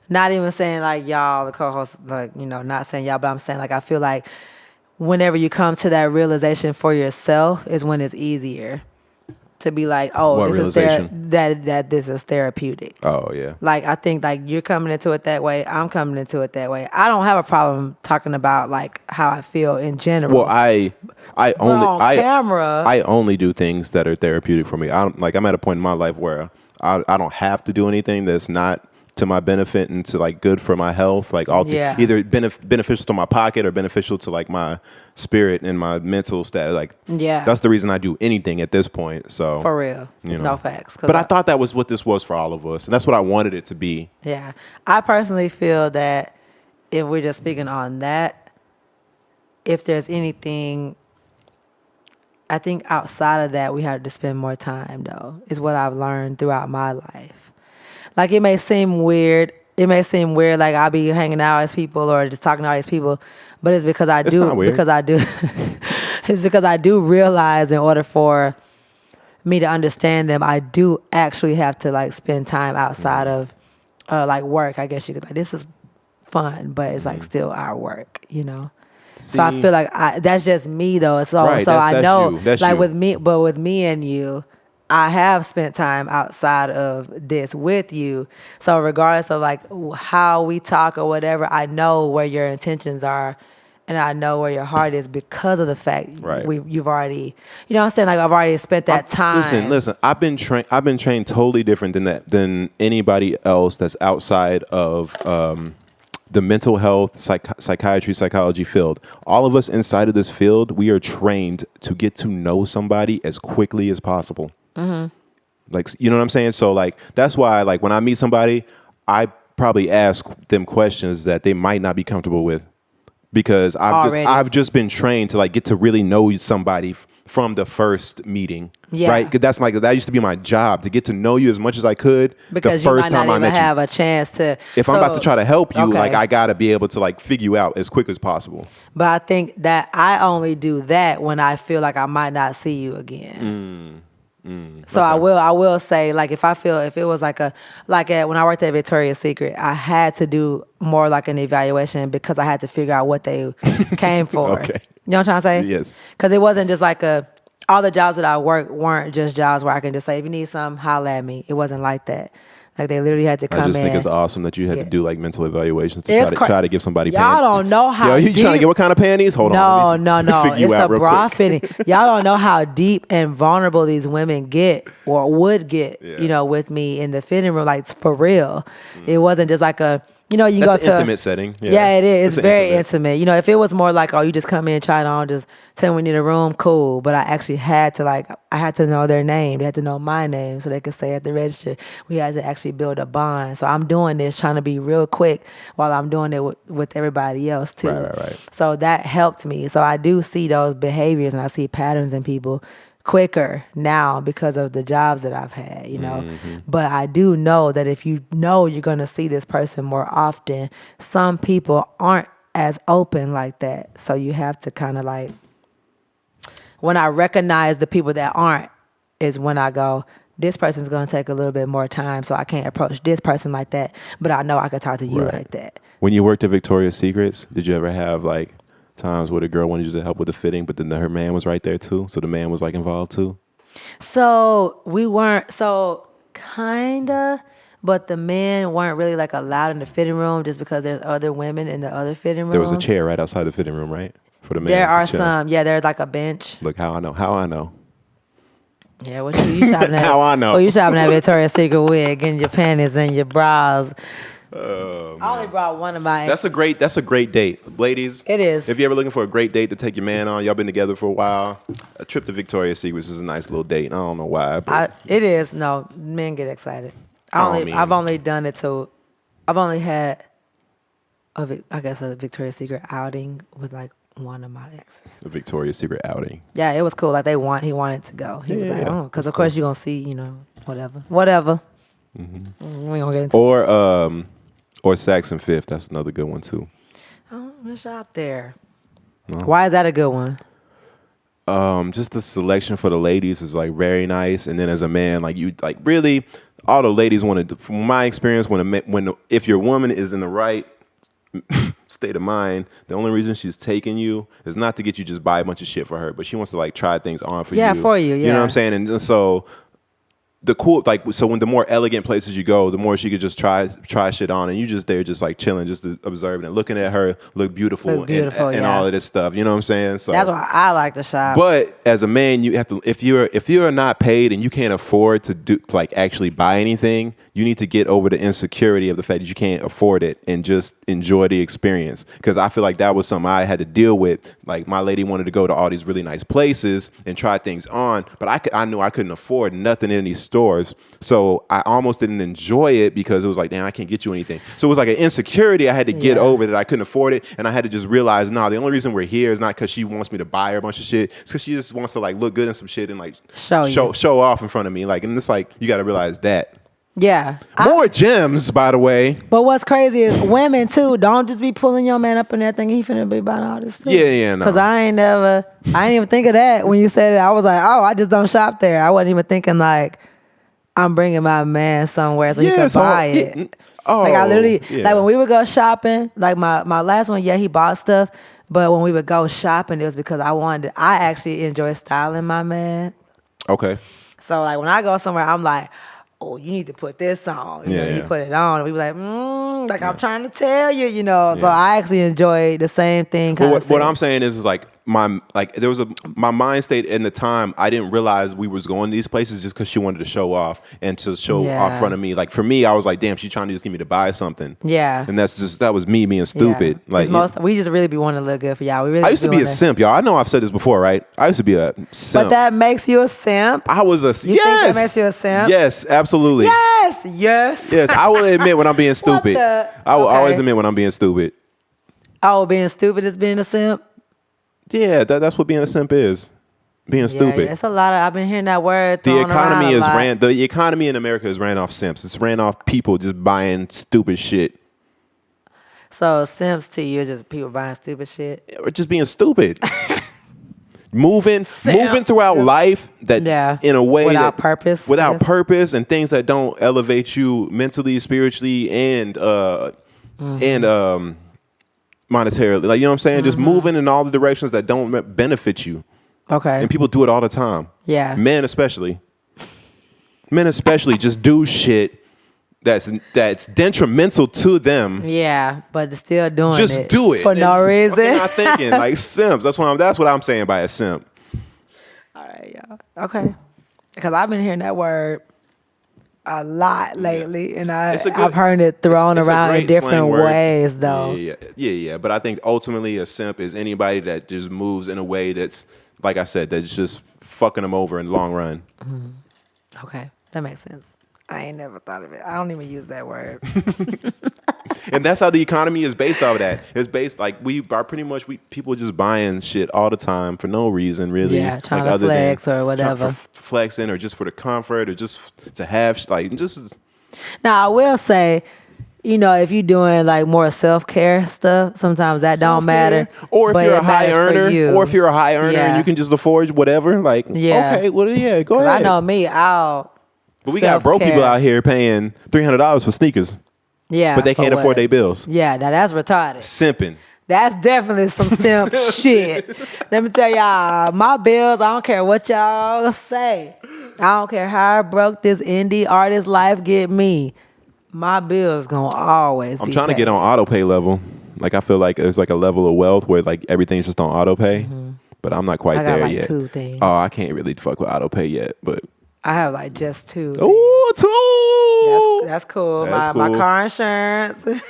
Speaker 2: not even saying like y'all, the co-host, like, you know, not saying y'all, but I'm saying like I feel like whenever you come to that realization for yourself is when it's easier to be like, oh,
Speaker 1: what
Speaker 2: this
Speaker 1: realization?
Speaker 2: is that this is therapeutic.
Speaker 1: Oh yeah.
Speaker 2: Like I think like you're coming into it that way, I'm coming into it that way. I don't have a problem talking about like how I feel in general.
Speaker 1: Well, I
Speaker 2: on camera,
Speaker 1: I only do things that are therapeutic for me. I'm at a point in my life where I don't have to do anything that's not to my benefit and to like good for my health, like either beneficial to my pocket or beneficial to like my spirit and my mental state. Like, that's the reason I do anything at this point. So
Speaker 2: for real,
Speaker 1: you know,
Speaker 2: no facts.
Speaker 1: But I thought that was what this was for all of us, and that's what I wanted it to be.
Speaker 2: Yeah, I personally feel that if we're just speaking on that, if there's anything, I think outside of that, we have to spend more time, though, is what I've learned throughout my life. Like, it may seem weird. It may seem weird, like I'll be hanging out as people or just talking to all these people, but it's because I do.
Speaker 1: Not weird.
Speaker 2: Because I do. It's because I do realize in order for me to understand them, I do actually have to like spend time outside of like work. I guess you could like, this is fun, but it's like still our work, you know. So I feel like that's just me though. So I know like with me and you, I have spent time outside of this with you. So regardless of like how we talk or whatever, I know where your intentions are and I know where your heart is because of the fact you've already, you know what I'm saying? Like I've already spent that time.
Speaker 1: Listen, I've been trained totally different than anybody else that's outside of the mental health, psychiatry, psychology field. All of us inside of this field, we are trained to get to know somebody as quickly as possible. Mm-hmm. Like, you know what I'm saying? So like, that's why like when I meet somebody, I probably ask them questions that they might not be comfortable with because I've just been trained to like get to really know somebody from the first meeting. Yeah. Right? Because that used to be my job, to get to know you as much as I could
Speaker 2: because
Speaker 1: the first
Speaker 2: you might
Speaker 1: time
Speaker 2: not
Speaker 1: I met
Speaker 2: even have a chance to.
Speaker 1: If I'm about to try to help you, like I got to be able to like figure you out as quick as possible.
Speaker 2: But I think that I only do that when I feel like I might not see you again. So okay. I will say, like, if it was when I worked at Victoria's Secret, I had to do more like an evaluation because I had to figure out what they came for.
Speaker 1: Okay.
Speaker 2: You know what I'm trying to say?
Speaker 1: Yes.
Speaker 2: Because it wasn't just like all the jobs that I worked weren't just jobs where I can just say, if you need something, holla at me. It wasn't like that. Like they literally had to come in.
Speaker 1: I just think it's awesome that you had to do like mental evaluations to try to give somebody
Speaker 2: Y'all
Speaker 1: pants.
Speaker 2: Don't know how
Speaker 1: Yo, you trying to get what kind of panties? Hold on.
Speaker 2: No. It's a bra fitting. Y'all don't know how deep and vulnerable these women get or would get, you know, with me in the fitting room. Like for real. It wasn't just like you go to
Speaker 1: an intimate setting.
Speaker 2: Yeah, it is. It's very intimate. You know, if it was more like, you just come in, try it on, just tell me we need a room, cool. But I actually had to know their name. They had to know my name so they could stay at the register. We had to actually build a bond. So I'm doing this, trying to be real quick while I'm doing it with everybody else too.
Speaker 1: Right.
Speaker 2: So that helped me. So I do see those behaviors and I see patterns in people quicker now because of the jobs that I've had, you know. Mm-hmm. But I do know that if you know you're going to see this person more often, some people aren't as open like that. So you have to kind of like, when I recognize the people that aren't, is when I go, this person's going to take a little bit more time, so I can't approach this person like that, but I know I can talk to you like that.
Speaker 1: When you worked at Victoria's Secrets, did you ever have like times where the girl wanted you to help with the fitting, but then her man was right there too? So the man was like involved too?
Speaker 2: So we weren't, kinda, but the men weren't really like allowed in the fitting room just because there's other women in the other fitting room.
Speaker 1: There was a chair right outside the fitting room, right? For the man.
Speaker 2: There are some, there's like a bench.
Speaker 1: Look, how I know.
Speaker 2: Yeah, what you shopping at?
Speaker 1: How I know.
Speaker 2: Oh, you shopping at Victoria's Secret wig, getting your panties and your bras.
Speaker 1: Oh,
Speaker 2: I only brought one of my.
Speaker 1: That's a great date, ladies.
Speaker 2: It is.
Speaker 1: If you're ever looking for a great date to take your man on, y'all been together for a while, a trip to Victoria's Secret is a nice little date. I don't know why. But
Speaker 2: it is. No, men get excited. I've only done it to. I've only had a Victoria's Secret outing with like one of my exes.
Speaker 1: A Victoria's Secret outing.
Speaker 2: Yeah, it was cool. Like he wanted to go. He was like, because of course you're gonna see, whatever. Mm-hmm. We ain't gonna get into
Speaker 1: or Saks and Fifth. That's another good one too.
Speaker 2: Oh, let's shop there.
Speaker 1: No?
Speaker 2: Why is that a good one?
Speaker 1: Just the selection for the ladies is like very nice, and then as a man, like you like really, all the ladies want to. From my experience, if your woman is in the right state of mind, the only reason she's taking you is not to get you just buy a bunch of shit for her, but she wants to like try things on for you.
Speaker 2: Yeah, for you. Yeah,
Speaker 1: you know what I'm saying, and so the cool, like, so when the more elegant places you go, the more she could just try shit on, and you just there just like chilling, just observing and looking at her look beautiful, and all of this stuff. You know what I'm saying? So
Speaker 2: that's why I like to shop.
Speaker 1: But as a man, you have to, if you're not paid and you can't afford to like actually buy anything, you need to get over the insecurity of the fact that you can't afford it and just enjoy the experience. Because I feel like that was something I had to deal with. Like, my lady wanted to go to all these really nice places and try things on, but I knew I couldn't afford nothing in these stores. So I almost didn't enjoy it because it was like, damn, I can't get you anything. So it was like an insecurity I had to get over, that I couldn't afford it. And I had to just realize, no, the only reason we're here is not because she wants me to buy her a bunch of shit. It's because she just wants to like look good in some shit and like show off in front of me. Like, and it's like, you got to realize that.
Speaker 2: Yeah.
Speaker 1: More gems, by the way.
Speaker 2: But what's crazy is women, too, don't just be pulling your man up in that thing. He finna be buying all this too.
Speaker 1: Yeah, no.
Speaker 2: Because I ain't even think of that when you said it. I was like, oh, I just don't shop there. I wasn't even thinking, like, I'm bringing my man somewhere so he can buy it. Like, I literally, like, when we would go shopping, like, my last one, he bought stuff. But when we would go shopping, it was because I actually enjoy styling my man.
Speaker 1: Okay.
Speaker 2: So, like, when I go somewhere, I'm like, oh, you need to put this on. You know, you put it on. And we were like, I'm trying to tell you, you know. Yeah. So I actually enjoy the same thing.
Speaker 1: What I'm saying is like, there was my mind state in the time. I didn't realize we was going to these places just because she wanted to show off and to show off in front of me. Like, for me, I was like, damn, she's trying to just get me to buy something. Yeah. And that was me being stupid. Yeah. Like,
Speaker 2: we just really be wanting to look good for y'all.
Speaker 1: I used to be a simp, y'all. I know I've said this before, right? I used to be a simp.
Speaker 2: But that makes you a simp?
Speaker 1: I was a
Speaker 2: You think that makes you a simp?
Speaker 1: Yes, absolutely. Yes, I will admit when I'm being stupid. I will always admit when I'm being stupid.
Speaker 2: Oh, being stupid is being a simp?
Speaker 1: Yeah, that's what being a simp is. Being stupid.
Speaker 2: Yeah, it's a lot of. I've been hearing that word. The
Speaker 1: economy in America is ran off simps. It's ran off people just buying stupid shit.
Speaker 2: So simps to you are just people buying stupid shit?
Speaker 1: Or just being stupid. moving throughout life in a way
Speaker 2: without purpose.
Speaker 1: Without purpose, and things that don't elevate you mentally, spiritually, and monetarily. Like, you know what I'm saying? Just moving in all the directions that don't benefit you.
Speaker 2: Okay.
Speaker 1: And people do it all the time.
Speaker 2: Yeah.
Speaker 1: Men especially just do shit that's detrimental to them.
Speaker 2: Yeah, but still doing it.
Speaker 1: Just do it
Speaker 2: for no reason.
Speaker 1: Not thinking like simps. That's what I'm saying by a simp.
Speaker 2: All right, y'all. Okay. Because I've been hearing that word a lot lately, and I've heard it thrown around in different ways, though.
Speaker 1: Yeah. But I think ultimately a simp is anybody that just moves in a way that's, like I said, that's just fucking them over in the long run.
Speaker 2: Mm-hmm. Okay, that makes sense. I ain't never thought of it. I don't even use that word.
Speaker 1: And that's how the economy is based off of that. It's based like people just buying shit all the time for no reason, really.
Speaker 2: Yeah, trying to flex or whatever.
Speaker 1: Flexing or just for the comfort or just to have just.
Speaker 2: Now I will say, you know, if you're doing like more self-care stuff, sometimes that don't matter.
Speaker 1: Or if you're a high earner, and you can just afford whatever, like okay, well go ahead.
Speaker 2: I know me,
Speaker 1: But we got broke people out here paying $300 for sneakers.
Speaker 2: Yeah.
Speaker 1: But they can't afford their bills.
Speaker 2: Yeah, now that's retarded.
Speaker 1: Simping.
Speaker 2: That's definitely some simp shit. Let me tell y'all, my bills, I don't care what y'all say. I don't care how broke this indie artist life get me. My bills gonna always be
Speaker 1: I'm trying
Speaker 2: paid.
Speaker 1: to get on auto pay level. Like, I feel like there's like a level of wealth where like everything's just on auto pay. Mm-hmm. But I'm not quite there yet.
Speaker 2: 2 things.
Speaker 1: Oh, I can't really fuck with auto pay yet, but
Speaker 2: I have like just 2.
Speaker 1: Oh,
Speaker 2: 2. That's cool. My car insurance,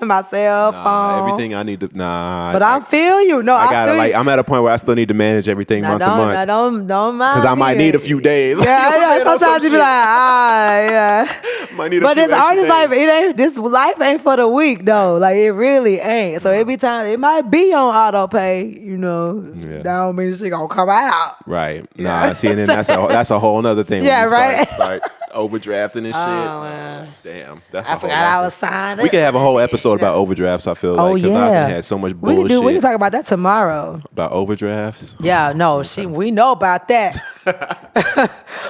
Speaker 2: my cell phone.
Speaker 1: Everything I need to.
Speaker 2: But I feel you. No, I got
Speaker 1: like I'm at a point where I still need to manage everything month to month.
Speaker 2: Don't mind.
Speaker 1: Because I might need a few days.
Speaker 2: Yeah. Sometimes you be like, yeah.
Speaker 1: Might need
Speaker 2: but this artist life, this life ain't for the week though. Like it really ain't. So it be time. It might be on auto pay. You know, that don't mean shit gonna come out.
Speaker 1: Right. Nah. See, and then that's a whole nother thing.
Speaker 2: Yeah. Right.
Speaker 1: Start overdrafting and shit.
Speaker 2: Oh, man.
Speaker 1: Damn. That's
Speaker 2: I forgot I was signed.
Speaker 1: We could have a whole episode about overdrafts. I feel like because I had so much bullshit.
Speaker 2: We can talk about that tomorrow.
Speaker 1: About overdrafts.
Speaker 2: Yeah. No. We know about that.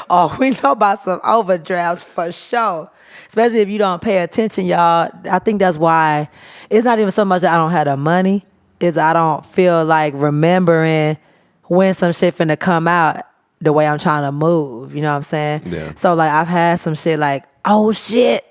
Speaker 2: Oh, we know about some overdrafts for sure. Especially if you don't pay attention, y'all. I think that's why it's not even so much that I don't have the money. Is I don't feel like remembering when some shit finna come out. the way I'm trying to move. You know what I'm saying?
Speaker 1: Yeah.
Speaker 2: So like I've had some shit like, oh shit,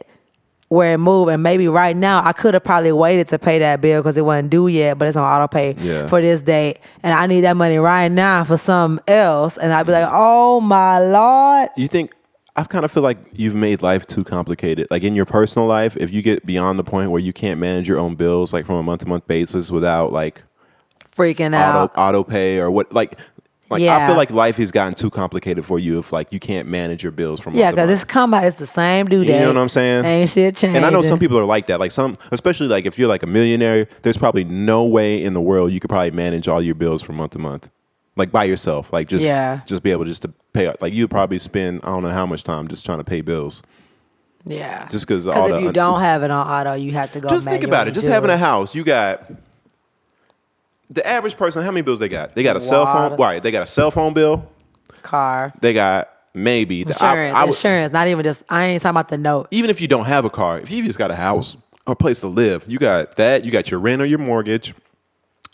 Speaker 2: where it moved, and maybe right now I could have probably waited to pay that bill because it wasn't due yet, but it's on auto pay for this date, and I need that money right now for something else, and I'd be like, oh my Lord.
Speaker 1: You think, I kind of feel like you've made life too complicated. Like in your personal life, if you get beyond the point where you can't manage your own bills, like from a month-to-month basis without like
Speaker 2: Freaking out.
Speaker 1: auto pay or what, like I feel like life has gotten too complicated for you if like you can't manage your bills from month to
Speaker 2: because
Speaker 1: month.
Speaker 2: it's come out, it's the same due date.
Speaker 1: You know what I'm saying?
Speaker 2: Ain't shit changing.
Speaker 1: And I know some people are like that. Like some, especially like if you're like a millionaire, there's probably no way in the world you could probably manage all your bills from month to month, like by yourself. Like just be able just to pay. Like you'd probably spend I don't know how much time just trying to pay bills.
Speaker 2: Yeah.
Speaker 1: Just because
Speaker 2: if you don't have it on auto, you have to go.
Speaker 1: Just think about it. Just having a house, you got. The average person, how many bills they got? They got a cell phone. Right, they got a cell phone bill.
Speaker 2: Car.
Speaker 1: They got maybe
Speaker 2: insurance. Not even just. I ain't talking about the note.
Speaker 1: Even if you don't have a car, if you just got a house or a place to live, you got that. You got your rent or your mortgage.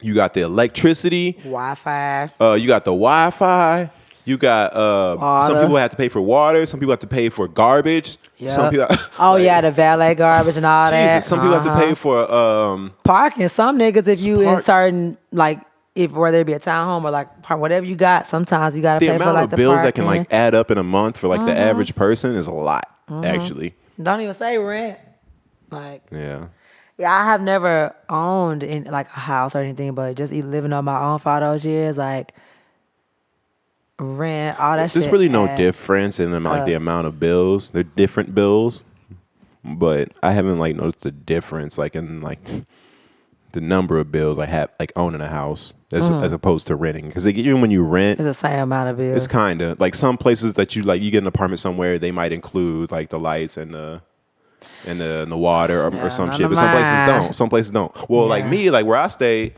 Speaker 1: You got the electricity.
Speaker 2: Wi-Fi.
Speaker 1: You got the Wi-Fi. You got some people have to pay for water. Some people have to pay for garbage.
Speaker 2: Yep.
Speaker 1: Some people,
Speaker 2: the valet garbage and all that.
Speaker 1: Some people have to pay for
Speaker 2: parking. Some niggas, if you in certain like, if whether it be a townhome or like whatever you got, sometimes you gotta pay for like the
Speaker 1: amount of bills
Speaker 2: parking.
Speaker 1: that can like add up in a month for like the average person is a lot. Actually,
Speaker 2: don't even say rent. Like
Speaker 1: yeah,
Speaker 2: I have never owned in like a house or anything, but just living on my own for all those years, like. Rent, all that shit.
Speaker 1: There's really no difference in them, like the amount of bills. They're different bills, but I haven't like noticed the difference, like in like the number of bills I have, like owning a house as opposed to renting. Because even when you rent,
Speaker 2: it's the same amount of bills.
Speaker 1: It's kind of like some places that you like. You get an apartment somewhere, they might include like the lights and the water or some shit, but some places don't. Some places don't. Well, like me, like where I stay.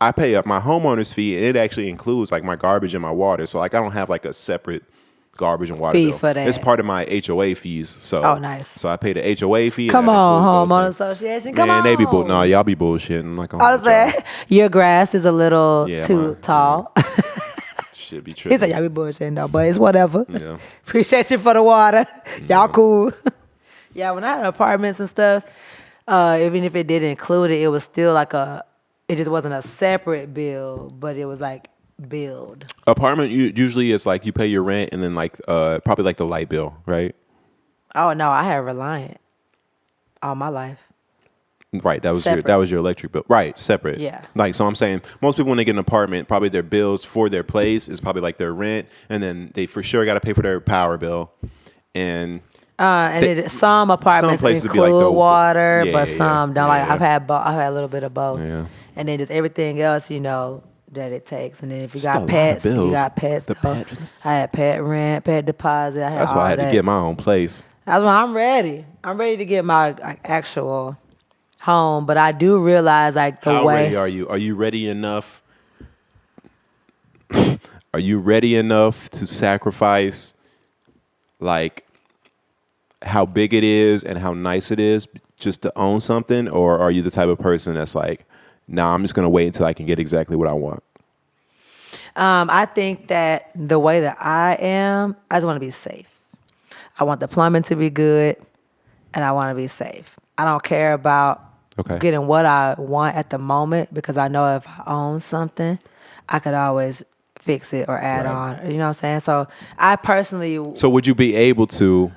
Speaker 1: I pay up my homeowner's fee, and it actually includes like my garbage and my water. So like I don't have like a separate garbage and water
Speaker 2: fee
Speaker 1: bill.
Speaker 2: for that.
Speaker 1: It's part of my HOA fees. So
Speaker 2: nice.
Speaker 1: So I pay the HOA fee.
Speaker 2: Come on, homeowner association. Come on.
Speaker 1: They be no, y'all be bullshitting. Like
Speaker 2: your grass is a little too tall.
Speaker 1: Should be true.
Speaker 2: He said y'all be bullshitting though, but it's whatever.
Speaker 1: Yeah.
Speaker 2: Appreciate you for the water. Y'all cool. Yeah, when I had apartments and stuff, even if it didn't include it, it was still like it just wasn't a separate bill, but it was like billed.
Speaker 1: Apartment usually it's like you pay your rent and then like probably like the light bill, right?
Speaker 2: Oh no, I had Reliant all my life.
Speaker 1: Right, that was your electric bill. Right, separate.
Speaker 2: Yeah.
Speaker 1: Like so I'm saying most people when they get an apartment, probably their bills for their place is probably like their rent, and then they for sure gotta pay for their power bill. And
Speaker 2: some apartments include like water, but some don't. Like I've had a little bit of both.
Speaker 1: Yeah.
Speaker 2: And then just everything else, that it takes. And then if you got pets, you got pets. I had pet rent, pet deposit.
Speaker 1: That's why I had to get my own place.
Speaker 2: That's why I'm ready. I'm ready to get my actual home. But I do realize
Speaker 1: How ready are you? Are you ready enough? Are you ready enough to sacrifice like how big it is and how nice it is just to own something? Or are you the type of person that's like, nah, I'm just going to wait until I can get exactly what I want?
Speaker 2: I think that the way that I am, I just want to be safe. I want the plumbing to be good, and I want to be safe. I don't care about getting what I want at the moment, because I know if I own something, I could always fix it or add on. You know what I'm saying? So I personally...
Speaker 1: So would you be able to...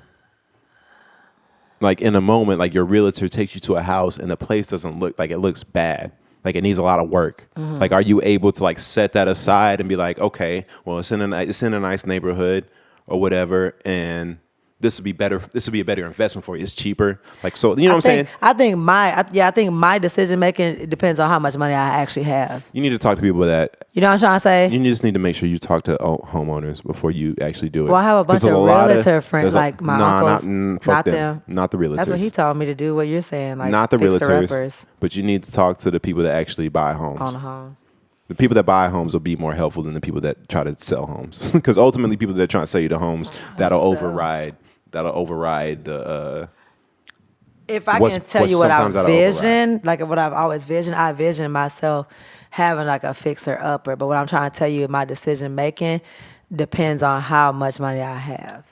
Speaker 1: Like in a moment, like your realtor takes you to a house and the place doesn't look like it looks bad. Like it needs a lot of work. Mm-hmm. Like, are you able to like set that aside and be like, okay, well, it's in a nice neighborhood or whatever, and this would be better. This would be a better investment for you. It's cheaper. Like, so you know what I'm saying?
Speaker 2: I think my decision making depends on how much money I actually have.
Speaker 1: You need to talk to people that.
Speaker 2: You know what I'm trying to say?
Speaker 1: You just need to make sure you talk to homeowners before you actually do it.
Speaker 2: Well, I have a bunch of realtor friends, like my uncles.
Speaker 1: Not them. Not the realtors.
Speaker 2: That's what he told me to do. What you're saying, like
Speaker 1: not the realtors, but you need to talk to the people that actually buy homes.
Speaker 2: On a home.
Speaker 1: The people that buy homes will be more helpful than the people that try to sell homes, because ultimately, people that are trying to sell you the homes that'll override the. If I
Speaker 2: can tell you what I vision, like what I've always visioned, I vision myself having like a fixer upper. But what I'm trying to tell you, my decision making depends on how much money I have.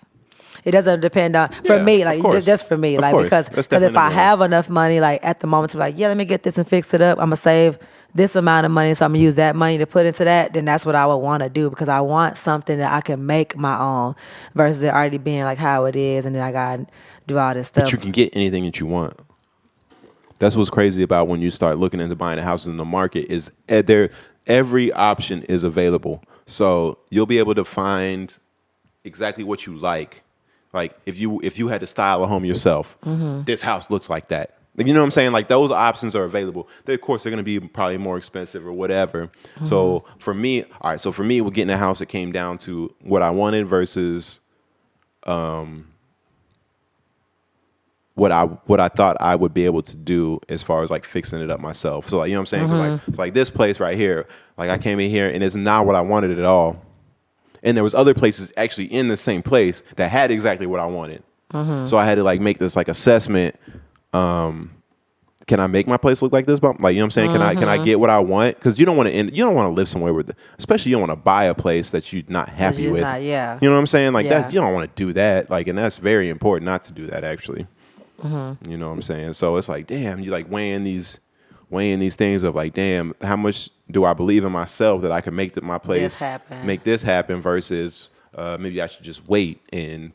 Speaker 2: It doesn't depend on for
Speaker 1: Yeah,
Speaker 2: me,
Speaker 1: of
Speaker 2: like
Speaker 1: course.
Speaker 2: just for me,
Speaker 1: Of
Speaker 2: like
Speaker 1: course.
Speaker 2: because
Speaker 1: That's
Speaker 2: if
Speaker 1: definitely
Speaker 2: I
Speaker 1: number one.
Speaker 2: have enough money, like at the moment to be like, yeah, let me get this and fix it up. I'm gonna save this amount of money, so I'm gonna use that money to put into that. Then that's what I would want to do because I want something that I can make my own versus it already being like how it is, and then I gotta do all this
Speaker 1: But
Speaker 2: stuff.
Speaker 1: you can get anything that you want. That's what's crazy about when you start looking into buying a house in the market is every option is available. So you'll be able to find exactly what you like. Like if you had to style a home yourself, this house looks like that. Like, you know what I'm saying? Like those options are available. Of course, they're going to be probably more expensive or whatever. So for me, all right. So for me, with getting a house, it came down to what I wanted versus what I thought I would be able to do as far as like fixing it up myself. So like, you know what I'm saying? 'Cause like it's like this place right here, like I came in here and it's not what I wanted at all. And there was other places actually in the same place that had exactly what I wanted. So I had to like make this like assessment. Can I make my place look like this? Like, you know what I'm saying? Can I get what I want? Because you don't want to live somewhere with, especially you don't want to buy a place that you're not happy
Speaker 2: just
Speaker 1: with.
Speaker 2: not- yeah.
Speaker 1: You know what I'm saying? Like
Speaker 2: Yeah.
Speaker 1: that, you don't want to do that. Like, and that's very important not to do that actually. You know what I'm saying? So it's like, damn, you like weighing these things of like, damn, how much do I believe in myself that I can make my place
Speaker 2: happen.
Speaker 1: make this happen versus maybe I should just wait and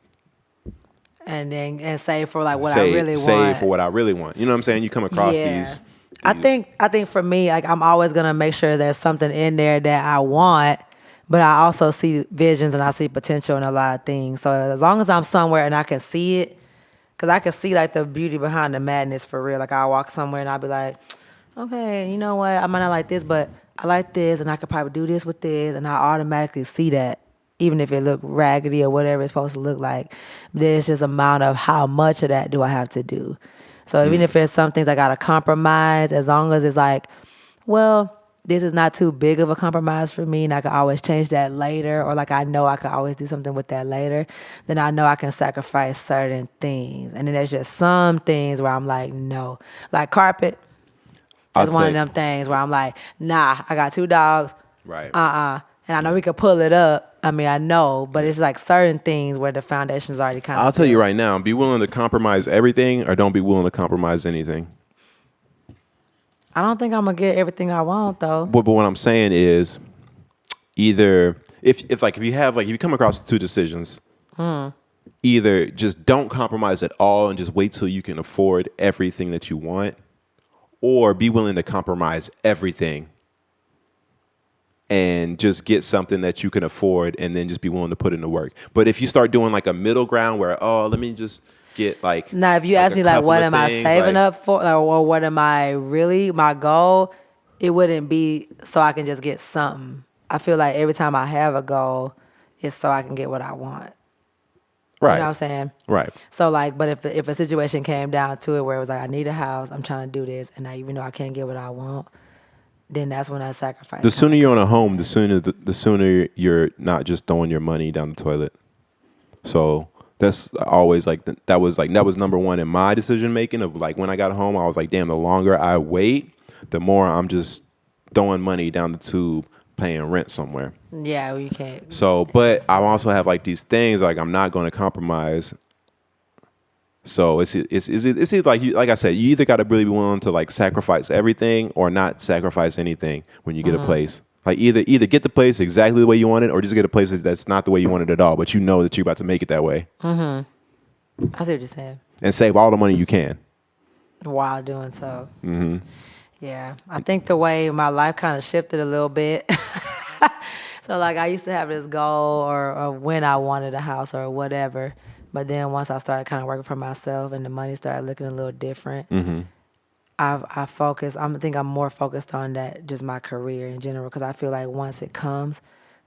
Speaker 2: and save for like what I
Speaker 1: save
Speaker 2: really
Speaker 1: save
Speaker 2: want.
Speaker 1: for what I really want. You know what I'm saying? You come across these.
Speaker 2: I think for me, like I'm always gonna make sure there's something in there that I want, but I also see visions and I see potential in a lot of things. So as long as I'm somewhere and I can see it, because I can see like the beauty behind the madness for real. Like I'll walk somewhere and I'll be like, okay, you know what? I might not like this, but I like this and I could probably do this with this, and I automatically see that. Even if it look raggedy or whatever it's supposed to look like, there's just amount of how much of that do I have to do. So even if it's some things I gotta compromise, as long as it's like, well, this is not too big of a compromise for me and I can always change that later, or like I know I can always do something with that later, then I know I can sacrifice certain things. And then there's just some things where I'm like, no. Like carpet,
Speaker 1: I'll
Speaker 2: that's one of
Speaker 1: take-
Speaker 2: them things where I'm like, nah, I got 2 dogs.
Speaker 1: Right.
Speaker 2: And I know we could pull it up. I mean, I know, but it's like certain things where the foundation's already kind of
Speaker 1: I'll tell you right now, be willing to compromise everything or don't be willing to compromise anything.
Speaker 2: I don't think I'm gonna get everything I want though.
Speaker 1: But what I'm saying is either if you come across 2 decisions, either just don't compromise at all and just wait till you can afford everything that you want, or be willing to compromise everything and just get something that you can afford and then just be willing to put in the work. But if you start doing like a middle ground where, oh, let me just get like
Speaker 2: Now, if you
Speaker 1: like
Speaker 2: ask
Speaker 1: a
Speaker 2: me like,
Speaker 1: couple
Speaker 2: what
Speaker 1: of
Speaker 2: am I
Speaker 1: things,
Speaker 2: saving
Speaker 1: like-
Speaker 2: up for, or what am I really my goal? It wouldn't be so I can just get something. I feel like every time I have a goal, it's so I can get what I want.
Speaker 1: Right.
Speaker 2: You know what I'm saying?
Speaker 1: Right.
Speaker 2: So like, but if a situation came down to it where it was like, I need a house, I'm trying to do this, and I even though I can't get what I want, then that's when I sacrifice.
Speaker 1: The sooner you own a home, the sooner you're not just throwing your money down the toilet. So that's always like that was number one in my decision making of like when I got home, I was like, damn, the longer I wait, the more I'm just throwing money down the tube paying rent somewhere.
Speaker 2: Yeah, well, you can't.
Speaker 1: So, but I also have like these things like I'm not going to compromise. So it's either like I said, you either got to really be willing to like sacrifice everything or not sacrifice anything when you get a place. Like either get the place exactly the way you want it, or just get a place that's not the way you want it at all, but you know that you're about to make it that way.
Speaker 2: I see what you're saying.
Speaker 1: And save all the money you can.
Speaker 2: While doing so. Yeah, I think the way my life kind of shifted a little bit. So like I used to have this goal or when I wanted a house or whatever, but then once I started kind of working for myself and the money started looking a little different, I focus. I think I'm more focused on that, just my career in general, because I feel like once it comes,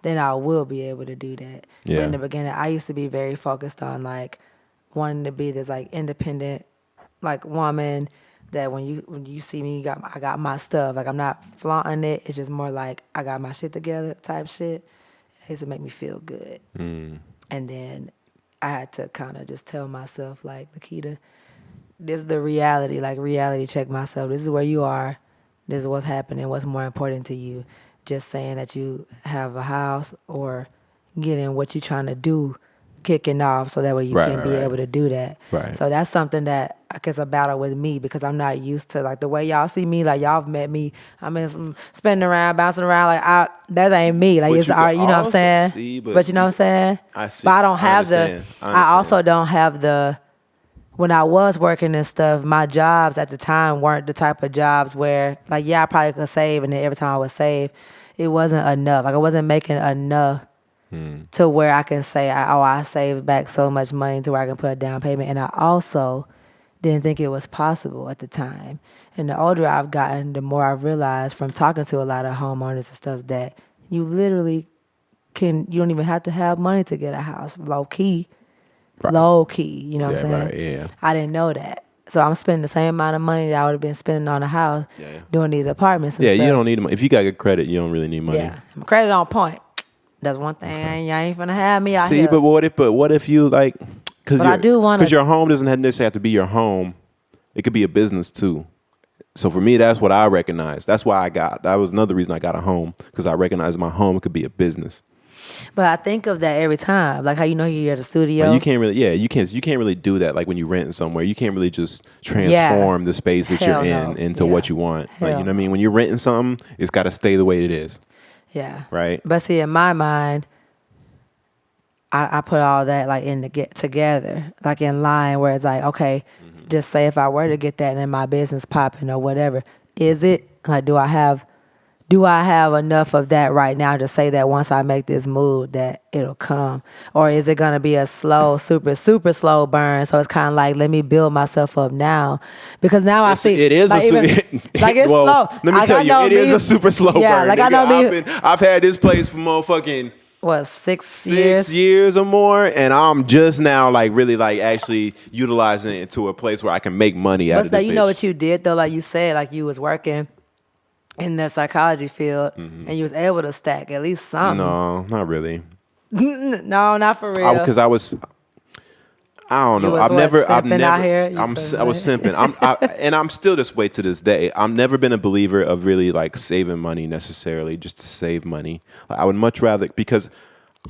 Speaker 2: then I will be able to do that. But
Speaker 1: Yeah.
Speaker 2: in the beginning, I used to be very focused on like wanting to be this like independent like woman that when you see me, I got my stuff. Like I'm not flaunting it. It's just more like I got my shit together type shit. It used to make me feel good. And then I had to kind of just tell myself like, Lakeita, this is the reality. Like reality check myself. This is where you are. this is what's happening, what's more important to you. Just saying that you have a house or getting what you're trying to do kicking off so that way you
Speaker 1: Right,
Speaker 2: can
Speaker 1: right,
Speaker 2: be
Speaker 1: right.
Speaker 2: able to do that.
Speaker 1: Right.
Speaker 2: So that's something that I guess a battle with me because I'm not used to like the way y'all see me, like y'all have met me. I mean spinning around, bouncing around, like that ain't me. Like
Speaker 1: But
Speaker 2: it's
Speaker 1: you
Speaker 2: art,
Speaker 1: could
Speaker 2: you know what I'm
Speaker 1: also
Speaker 2: saying?
Speaker 1: see,
Speaker 2: But you know what I'm saying?
Speaker 1: I see.
Speaker 2: But I don't
Speaker 1: I
Speaker 2: have
Speaker 1: understand.
Speaker 2: I also don't have when I was working and stuff, my jobs at the time weren't the type of jobs where, like, yeah, I probably could save, and then every time I would save, it wasn't enough. Like, I wasn't making enough to where I can say, I saved back so much money to where I can put a down payment. And I also didn't think it was possible at the time. And the older I've gotten, the more I've realized from talking to a lot of homeowners and stuff that you literally you don't even have to have money to get a house, low key.
Speaker 1: Right.
Speaker 2: Low key, you know what I'm saying?
Speaker 1: Right, yeah.
Speaker 2: I didn't know that. So I'm spending the same amount of money that I would have been spending on a house doing these apartments and
Speaker 1: Yeah,
Speaker 2: stuff.
Speaker 1: you don't need money. If you got good credit, you don't really need money.
Speaker 2: Yeah. My credit on point. That's one thing. Y'all ain't finna have me out
Speaker 1: See,
Speaker 2: here.
Speaker 1: but what if you like, because
Speaker 2: I do wanna-
Speaker 1: your home doesn't necessarily have to be your home. It could be a business too. So for me, that's what I recognize. That's why that was another reason I got a home, because I recognize my home could be a business.
Speaker 2: But I think of that every time. Like how you know you're at the studio.
Speaker 1: Like you can't really do that. Like when you rent somewhere, you can't really just transform the space that
Speaker 2: Hell
Speaker 1: you're
Speaker 2: no.
Speaker 1: in into
Speaker 2: Yeah.
Speaker 1: what you want. Like, you
Speaker 2: Hell
Speaker 1: know what I mean?
Speaker 2: no.
Speaker 1: When you're renting something, it's got to stay the way it is.
Speaker 2: Yeah.
Speaker 1: Right.
Speaker 2: But see, in my mind, I put all that like in to get together, like in line where it's like, okay, just say if I were to get that in my business popping or whatever, is it like do I have enough of that right now to say that once I make this move that it'll come? Or is it gonna be a slow, super, super slow burn? So it's kinda like let me build myself up now. Because now I see
Speaker 1: It is
Speaker 2: like,
Speaker 1: a
Speaker 2: like it's
Speaker 1: well,
Speaker 2: slow.
Speaker 1: Let me
Speaker 2: Like,
Speaker 1: tell
Speaker 2: I
Speaker 1: you,
Speaker 2: know
Speaker 1: it is a super slow
Speaker 2: yeah,
Speaker 1: burn.
Speaker 2: like I know
Speaker 1: I've had this place for motherfucking
Speaker 2: what, 6
Speaker 1: 6 years or more, and I'm just now like really like actually utilizing it to a place where I can make money out of
Speaker 2: But
Speaker 1: this
Speaker 2: so you know
Speaker 1: bitch.
Speaker 2: what you did though, like you said, like you was working in the psychology field and you was able to stack at least something.
Speaker 1: No, not really.
Speaker 2: No, not for real.
Speaker 1: Because I don't
Speaker 2: You
Speaker 1: know.
Speaker 2: was
Speaker 1: I've
Speaker 2: what,
Speaker 1: never.
Speaker 2: simping out here? You
Speaker 1: I was
Speaker 2: said
Speaker 1: simping. And I'm still this way to this day. I've never been a believer of really like saving money necessarily, just to save money. Like, I would much rather, because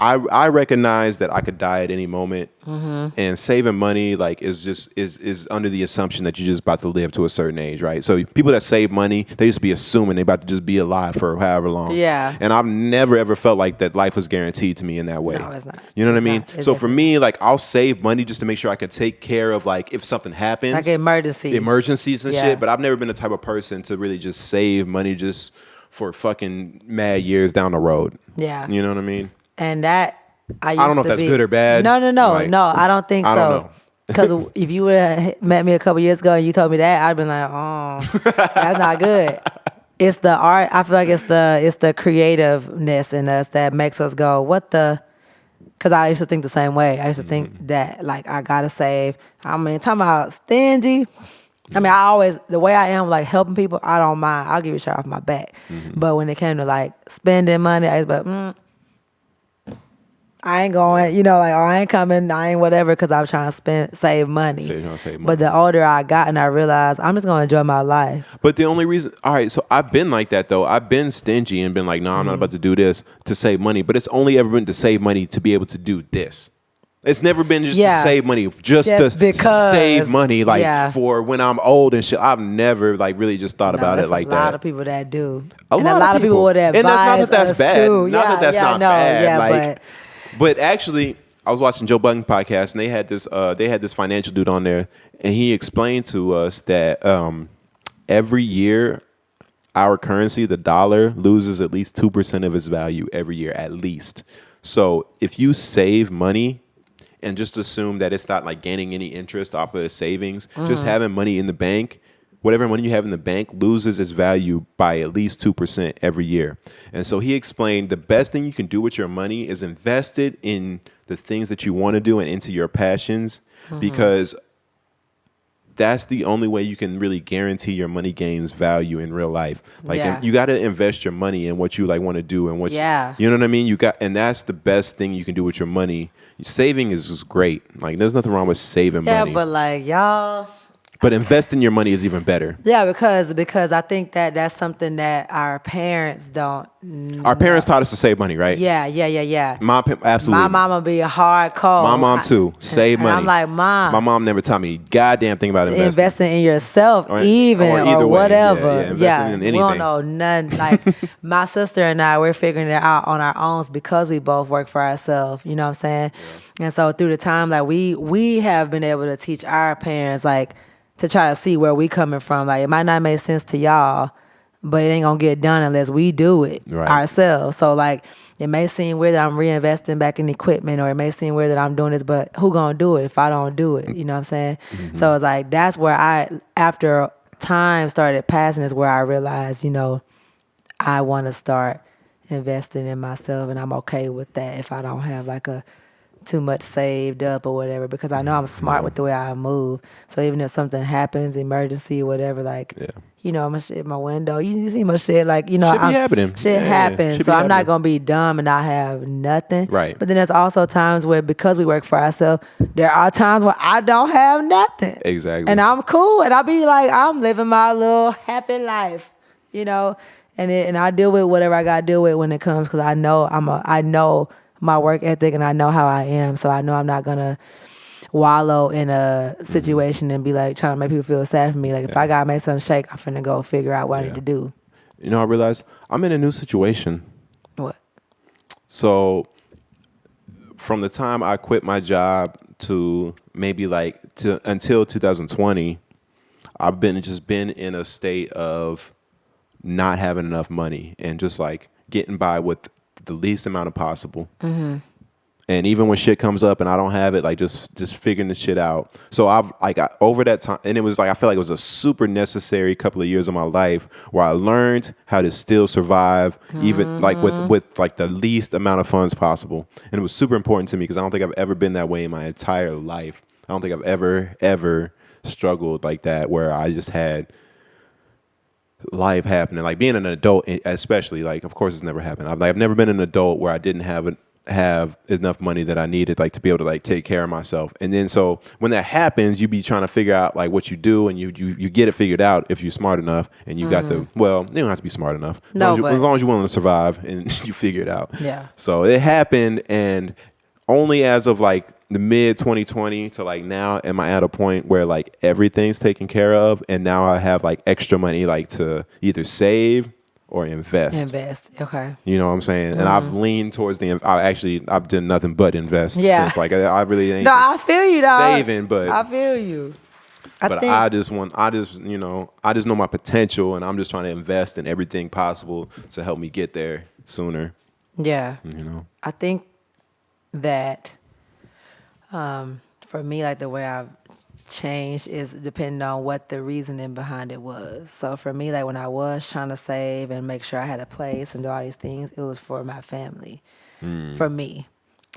Speaker 1: I recognize that I could die at any moment, and saving money like is under the assumption that you're just about to live to a certain age, right? So people that save money, they just be assuming they about to just be alive for however long.
Speaker 2: Yeah.
Speaker 1: And I've never ever felt like that life was guaranteed to me in that way.
Speaker 2: No, it's not.
Speaker 1: You know what I
Speaker 2: It's
Speaker 1: mean?
Speaker 2: not. It's
Speaker 1: So for
Speaker 2: definitely
Speaker 1: me, like I'll save money just to make sure I can take care of like if something happens,
Speaker 2: like
Speaker 1: emergencies and
Speaker 2: Yeah.
Speaker 1: shit. But I've never been the type of person to really just save money just for fucking mad years down the road.
Speaker 2: Yeah.
Speaker 1: You know what I mean?
Speaker 2: And that I
Speaker 1: don't know if that's good or bad.
Speaker 2: No,
Speaker 1: Like,
Speaker 2: I don't think
Speaker 1: I
Speaker 2: so.
Speaker 1: don't know.
Speaker 2: Because if you would have met me a couple years ago and you told me that, I'd been like, oh, that's not good. It's the art. I feel like it's the creativeness in us that makes us go, what the? Because I used to think the same way. I used to think that like I gotta save. I mean, talking about stingy. I mean, the way I am, like helping people, I don't mind. I'll give you a shot off my back. But when it came to like spending money, I was like, I ain't going, like, oh, I ain't coming, I ain't whatever, because I was trying to save money.
Speaker 1: So you're trying to save money.
Speaker 2: But the older I got and I realized I'm just going to enjoy my life.
Speaker 1: But the only reason, all right, so I've been like that though. I've been stingy and been like, no, I'm not about to do this to save money. But it's only ever been to save money to be able to do this. It's never been just to save money, just to save money, like for when I'm old and shit. I've never like really just thought about it like that.
Speaker 2: A lot of people that do.
Speaker 1: A lot of people
Speaker 2: would advise
Speaker 1: and that's not that that's
Speaker 2: us
Speaker 1: bad.
Speaker 2: too.
Speaker 1: Not that that's not bad.
Speaker 2: Yeah,
Speaker 1: like, but actually, I was watching Joe Budden podcast, and they had this financial dude on there, and he explained to us that every year our currency, the dollar, loses at least 2% of its value every year, at least. So if you save money and just assume that it's not like gaining any interest off of the savings, just having money in the bank, whatever money you have in the bank loses its value by at least 2% every year. And so he explained the best thing you can do with your money is invest it in the things that you want to do and into your passions, because that's the only way you can really guarantee your money gains value in real life. Like you got to invest your money in what you like want to do and what you know what I mean? And that's the best thing you can do with your money. Saving is just great. Like there's nothing wrong with saving money.
Speaker 2: Yeah, but like y'all
Speaker 1: But investing your money is even better.
Speaker 2: Yeah, because I think that that's something that our parents don't.
Speaker 1: Our parents taught us to save money, right?
Speaker 2: Yeah.
Speaker 1: Absolutely.
Speaker 2: My mama be a hard cold.
Speaker 1: My mom too. Save money.
Speaker 2: I'm like, Mom.
Speaker 1: My mom never taught me goddamn thing about investing.
Speaker 2: Investing in yourself,
Speaker 1: Or
Speaker 2: or
Speaker 1: either way.
Speaker 2: whatever.
Speaker 1: Investing in anything.
Speaker 2: We don't know nothing. Like my sister and I, we're figuring it out on our own because we both work for ourselves. You know what I'm saying? Yeah. And so through the time, like we have been able to teach our parents, like, to try to see where we coming from. Like, it might not make sense to y'all, but it ain't gonna get done unless we do it ourselves. So, like, it may seem weird that I'm reinvesting back in equipment, or it may seem weird that I'm doing this, but who gonna do it if I don't do it? You know what I'm saying? Mm-hmm. So it's like, that's where after time started passing, is where I realized, I want to start investing in myself, and I'm okay with that if I don't have like too much saved up or whatever, because I know I'm smart with the way I move. So even if something happens, emergency or whatever, like, my shit, my window, you see my shit, like,
Speaker 1: shit be happening.
Speaker 2: Shit happens. So I'm not going to be dumb and not have nothing.
Speaker 1: Right.
Speaker 2: But then there's also times where, because we work for ourselves, there are times where I don't have nothing.
Speaker 1: Exactly.
Speaker 2: And I'm cool. And I'll be like, I'm living my little happy life, and I deal with whatever I got to deal with when it comes, because I know my work ethic, and I know how I am. So I know I'm not going to wallow in a situation and be like trying to make people feel sad for me. Like, if I got to make something shake, I'm finna go figure out what I need to do.
Speaker 1: I realized I'm in a new situation.
Speaker 2: What?
Speaker 1: So from the time I quit my job to maybe until 2020, I've been in a state of not having enough money and just like getting by with the least amount of possible. Mm-hmm. And even when shit comes up and I don't have it, like just figuring the shit out. So over that time, and it was like, I feel like it was a super necessary couple of years of my life where I learned how to still survive, even like with like the least amount of funds possible. And it was super important to me, because I don't think I've ever been that way in my entire life. I don't think I've ever struggled like that, where I just had life happening, like being an adult, especially, like, of course it's never happened. I've never been an adult where I didn't have enough money that I needed, like, to be able to like take care of myself. And then so when that happens, you be trying to figure out like what you do, and you get it figured out if you're smart enough, and you got you don't have to be smart enough. As long as you're willing to survive and you figure it out.
Speaker 2: Yeah.
Speaker 1: So it happened, and only as of like the mid 2020 to like now am I at a point where like everything's taken care of, and now I have like extra money, like, to either save or invest.
Speaker 2: Okay.
Speaker 1: You know what I'm saying? And I've leaned towards I've done nothing but invest since. Like, I really ain't.
Speaker 2: No, I feel you, dog.
Speaker 1: Saving, but
Speaker 2: I feel you.
Speaker 1: I just know my potential, and I'm just trying to invest in everything possible to help me get there sooner.
Speaker 2: Yeah. I think that for me, like, the way I've changed is depending on what the reasoning behind it was. So for me, like, when I was trying to save and make sure I had a place and do all these things, it was for my family. For me,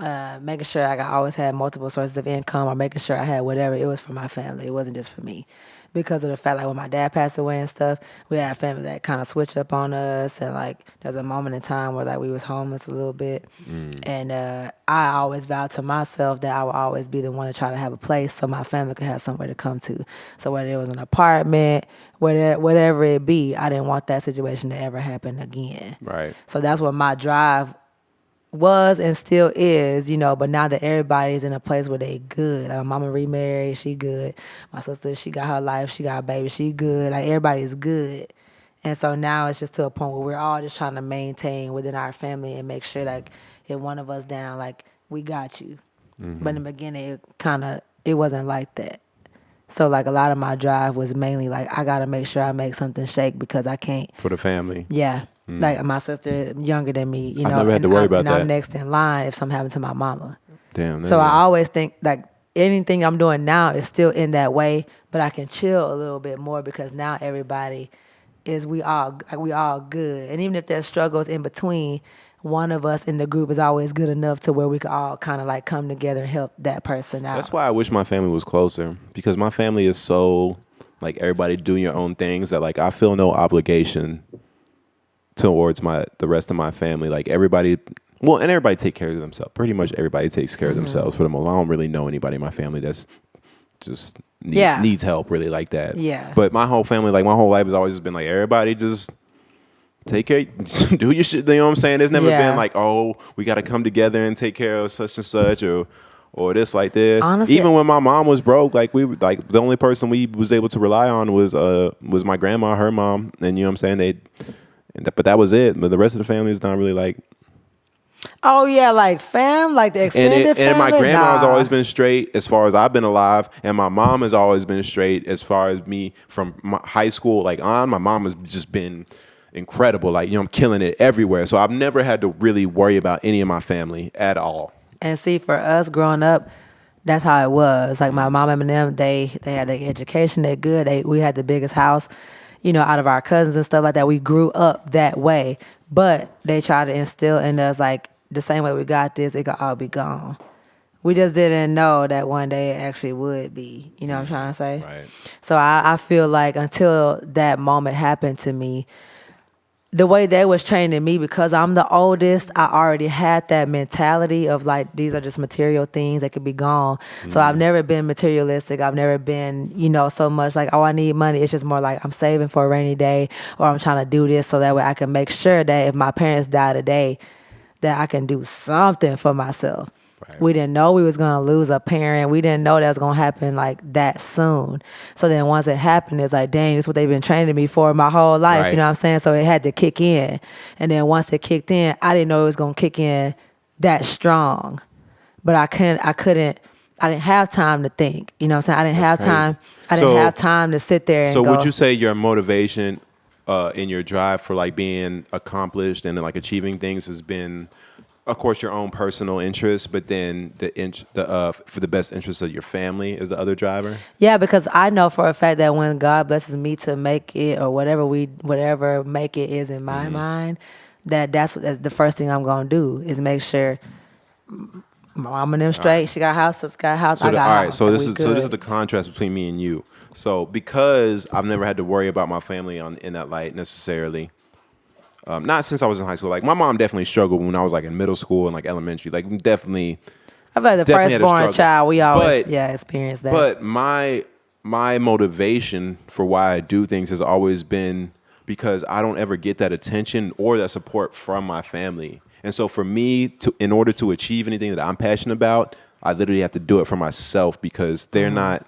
Speaker 2: making sure I always had multiple sources of income, or making sure I had whatever, it was for my family. It wasn't just for me. Because of the fact, like, when my dad passed away and stuff, we had family that kind of switched up on us, and like there's a moment in time where like we was homeless a little bit, and I always vowed to myself that I would always be the one to try to have a place so my family could have somewhere to come to. So whether it was an apartment, whatever it be, I didn't want that situation to ever happen again.
Speaker 1: Right.
Speaker 2: So that's what my drive was and still is, but now that everybody's in a place where they good. Like, my mama remarried, she good. My sister, she got her life, she got a baby, she good. Like, everybody's good. And so now it's just to a point where we're all just trying to maintain within our family and make sure, like, if one of us down, like, we got you. But in the beginning, it wasn't like that. So, like, a lot of my drive was mainly, like, I got to make sure I make something shake because I can't.
Speaker 1: For the family.
Speaker 2: Yeah. Like, my sister younger than me,
Speaker 1: I never had to worry about that.
Speaker 2: I'm next in line if something happened to my mama.
Speaker 1: Damn.
Speaker 2: So I always think, like, anything I'm doing now is still in that way, but I can chill a little bit more because now everybody we all good. And even if there's struggles in between, one of us in the group is always good enough to where we could all kind of like come together and help that person out.
Speaker 1: That's why I wish my family was closer, because my family is so, like, everybody doing your own things that, like, I feel no obligation towards the rest of my family. Like, everybody take care of themselves. Pretty much everybody takes care of themselves for the most. I don't really know anybody in my family that's just
Speaker 2: Yeah.
Speaker 1: needs help really like that.
Speaker 2: Yeah.
Speaker 1: But my whole family, like my whole life has always been like everybody just take care, do your shit. You know what I'm saying? There's never
Speaker 2: Yeah.
Speaker 1: been like, oh, we got to come together and take care of such and such or this like this.
Speaker 2: Honestly-
Speaker 1: Even when my mom was broke, like we like the only person we was able to rely on was my grandma, her mom, and you know what I'm saying? But that was it. But the rest of the family is not really like.
Speaker 2: Oh yeah, like fam, like the extended family.
Speaker 1: And my grandma has
Speaker 2: Nah.
Speaker 1: always been straight as far as I've been alive, and my mom has always been straight as far as me from high school like on. My mom has just been incredible, like, you know, I'm killing it everywhere. So I've never had to really worry about any of my family at all.
Speaker 2: And see, for us growing up, that's how it was. Like my mom and them, they had their education, they're good. We had the biggest house, you know, out of our cousins and stuff like that. We grew up that way. But they tried to instill in us like the same way we got this, it could all be gone. We just didn't know that one day it actually would be. You know what I'm trying to say?
Speaker 1: Right.
Speaker 2: So I feel like until that moment happened to me, the way they was training me, because I'm the oldest, I already had that mentality of like, these are just material things that could be gone. So I've never been materialistic. I've never been, you know, so much like, oh, I need money. It's just more like I'm saving for a rainy day, or I'm trying to do this so that way I can make sure that if my parents die today, that I can do something for myself.
Speaker 1: Right.
Speaker 2: We didn't know we was going to lose a parent. We didn't know that was going to happen like that soon. So then once it happened, it's like, dang, this is what they've been training me for my whole life.
Speaker 1: Right.
Speaker 2: You know what I'm saying? So it had to kick in. And then once it kicked in, I didn't know it was going to kick in that strong. But I didn't have time to think. You know what I'm saying? I didn't have
Speaker 1: crazy.
Speaker 2: time. I didn't have time to sit there and
Speaker 1: So
Speaker 2: go.
Speaker 1: would you say your motivation in your drive for like being accomplished and like achieving things has been, of course, your own personal interest, but then for the best interest of your family is the other driver?
Speaker 2: Yeah, because I know for a fact that when God blesses me to make it, or whatever make it is in my mind, that's the first thing I'm gonna do is make sure my mom and them straight. She got a house, sister got a house, I got a house.
Speaker 1: So
Speaker 2: and
Speaker 1: this
Speaker 2: we
Speaker 1: is so this is
Speaker 2: good.
Speaker 1: the contrast between me and you. So because I've never had to worry about my family in that light necessarily. Not since I was in high school. Like my mom definitely struggled when I was like in middle school and like elementary. Like definitely.
Speaker 2: I feel like the
Speaker 1: definitely had a
Speaker 2: firstborn
Speaker 1: struggle.
Speaker 2: child, we always
Speaker 1: But-
Speaker 2: experienced that.
Speaker 1: But my motivation for why I do things has always been because I don't ever get that attention or that support from my family. And so for me, in order to achieve anything that I'm passionate about, I literally have to do it for myself because they're not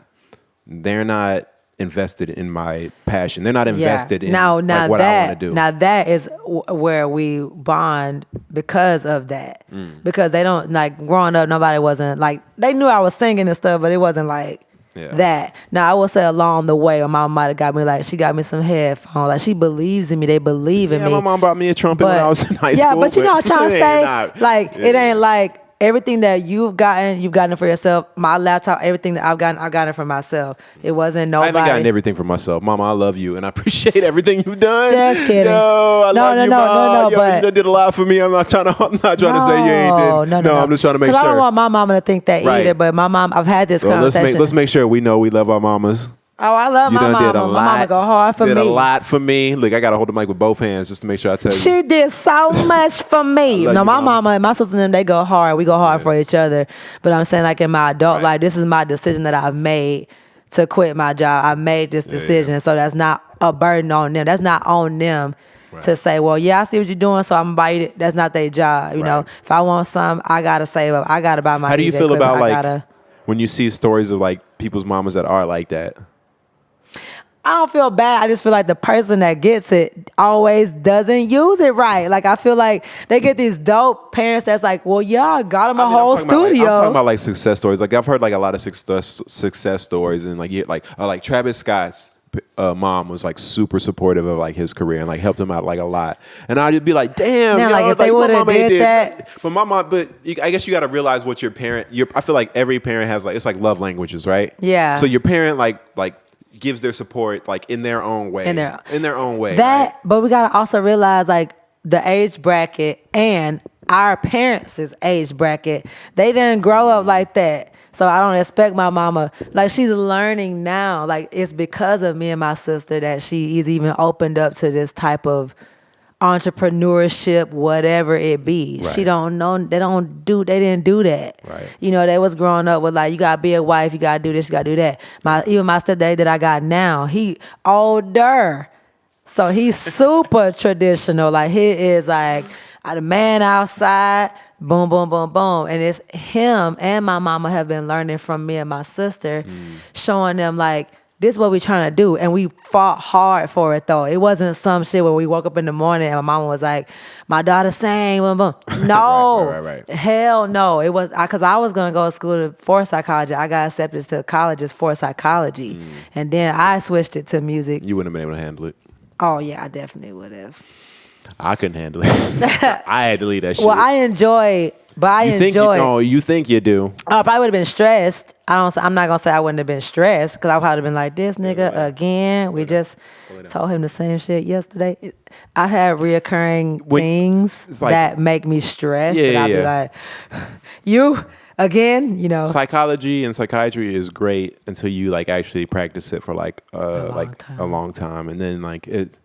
Speaker 1: invested in my passion. They're not invested in
Speaker 2: now
Speaker 1: like, what I want to do.
Speaker 2: Now that is where we bond because of that. Because they don't, like, growing up, nobody wasn't like, they knew I was singing and stuff, but it wasn't like that. Now I will say along the way, my mom might have got me, like, she got me some headphones. Like, she believes in me. They believe in me.
Speaker 1: My mom bought me a trumpet when I was in high school.
Speaker 2: Yeah, but you know what I'm trying to say? It ain't
Speaker 1: Yeah.
Speaker 2: like everything that you've gotten it for yourself. My laptop, everything that I've gotten it for myself. It wasn't
Speaker 1: I
Speaker 2: nobody.
Speaker 1: haven't gotten everything for myself. Mama, I love you, and I appreciate everything you've done.
Speaker 2: Just kidding.
Speaker 1: Yo, I love you, Mom. Yo,
Speaker 2: but
Speaker 1: you done did a lot for me. I'm not trying to say you ain't did.
Speaker 2: No.
Speaker 1: I'm just trying to make sure.
Speaker 2: Because I don't want my mama to think that
Speaker 1: Right.
Speaker 2: either. But my mom, I've had this
Speaker 1: So
Speaker 2: conversation.
Speaker 1: let's make sure we know we love our mamas.
Speaker 2: Oh, I love
Speaker 1: You
Speaker 2: my
Speaker 1: done
Speaker 2: mama.
Speaker 1: did a lot.
Speaker 2: My mama go hard for
Speaker 1: did
Speaker 2: me.
Speaker 1: a lot for me. Look, I gotta hold the mic with both hands just to make sure I tell you.
Speaker 2: She did so much for me.
Speaker 1: love
Speaker 2: No,
Speaker 1: you,
Speaker 2: my
Speaker 1: Mama.
Speaker 2: mama and my sister and them, they go hard. We go hard for each other. But I'm saying, like, in my adult life, this is my decision that I've made to quit my job. I made this decision. So that's not a burden on them. That's not on them to say, well, yeah, I see what you're doing, so I'm gonna buy it. That's not their job. You know, if I want some, I gotta save up. I gotta buy my
Speaker 1: How do you
Speaker 2: DJ
Speaker 1: feel about
Speaker 2: equipment.
Speaker 1: like when you see stories of like people's mamas that are like that?
Speaker 2: I don't feel bad. I just feel like the person that gets it always doesn't use it right. Like, I feel like they get these dope parents that's like, well, yeah, I got them a whole
Speaker 1: I'm talking
Speaker 2: studio.
Speaker 1: about like success stories. Like I've heard like a lot of success stories, and like Travis Scott's mom was like super supportive of like his career and like helped him out like a lot. And I'd just be like, damn,
Speaker 2: Man,
Speaker 1: yo,
Speaker 2: like, if they
Speaker 1: my
Speaker 2: would've
Speaker 1: mama ain't
Speaker 2: did that.
Speaker 1: But my mom, I guess you got to realize what your parent. I feel like every parent has like, it's like love languages, right?
Speaker 2: Yeah.
Speaker 1: So your parent like gives their support like in their own way. In their own way.
Speaker 2: That,
Speaker 1: right?
Speaker 2: but we gotta also realize like the age bracket and our parents' age bracket. They didn't grow up like that. So I don't expect my mama, like, she's learning now. Like, it's because of me and my sister that she is even opened up to this type of entrepreneurship, whatever it be.
Speaker 1: Right.
Speaker 2: She don't know. They didn't do that.
Speaker 1: Right.
Speaker 2: You know, they was growing up with like, you gotta be a wife, you gotta do this, you gotta do that. Even my stepdad that I got now, he older. So he's super traditional. Like he is like the man outside, boom, boom, boom, boom. And it's him and my mama have been learning from me and my sister, showing them like, this is what we trying to do. And we fought hard for it though. It wasn't some shit where we woke up in the morning and my mama was like, my daughter sang, boom, boom. No,
Speaker 1: Right.
Speaker 2: Hell no. It was, because I was going to go to school for psychology. I got accepted to colleges for psychology. And then I switched it to music.
Speaker 1: You wouldn't have been able to handle it.
Speaker 2: Oh yeah, I definitely would have.
Speaker 1: I couldn't handle it. I had to leave that shit.
Speaker 2: Well, I enjoy, but I enjoy.
Speaker 1: No, you think you do.
Speaker 2: I probably would have been stressed. I'm not gonna say I wouldn't have been stressed because I would have been like, this nigga again. We just told him the same shit yesterday. I had reoccurring things
Speaker 1: like,
Speaker 2: that make me stressed.
Speaker 1: Yeah,
Speaker 2: and I'd be like, you again, you know.
Speaker 1: Psychology and psychiatry is great until you like actually practice it for like a long time, and then like it.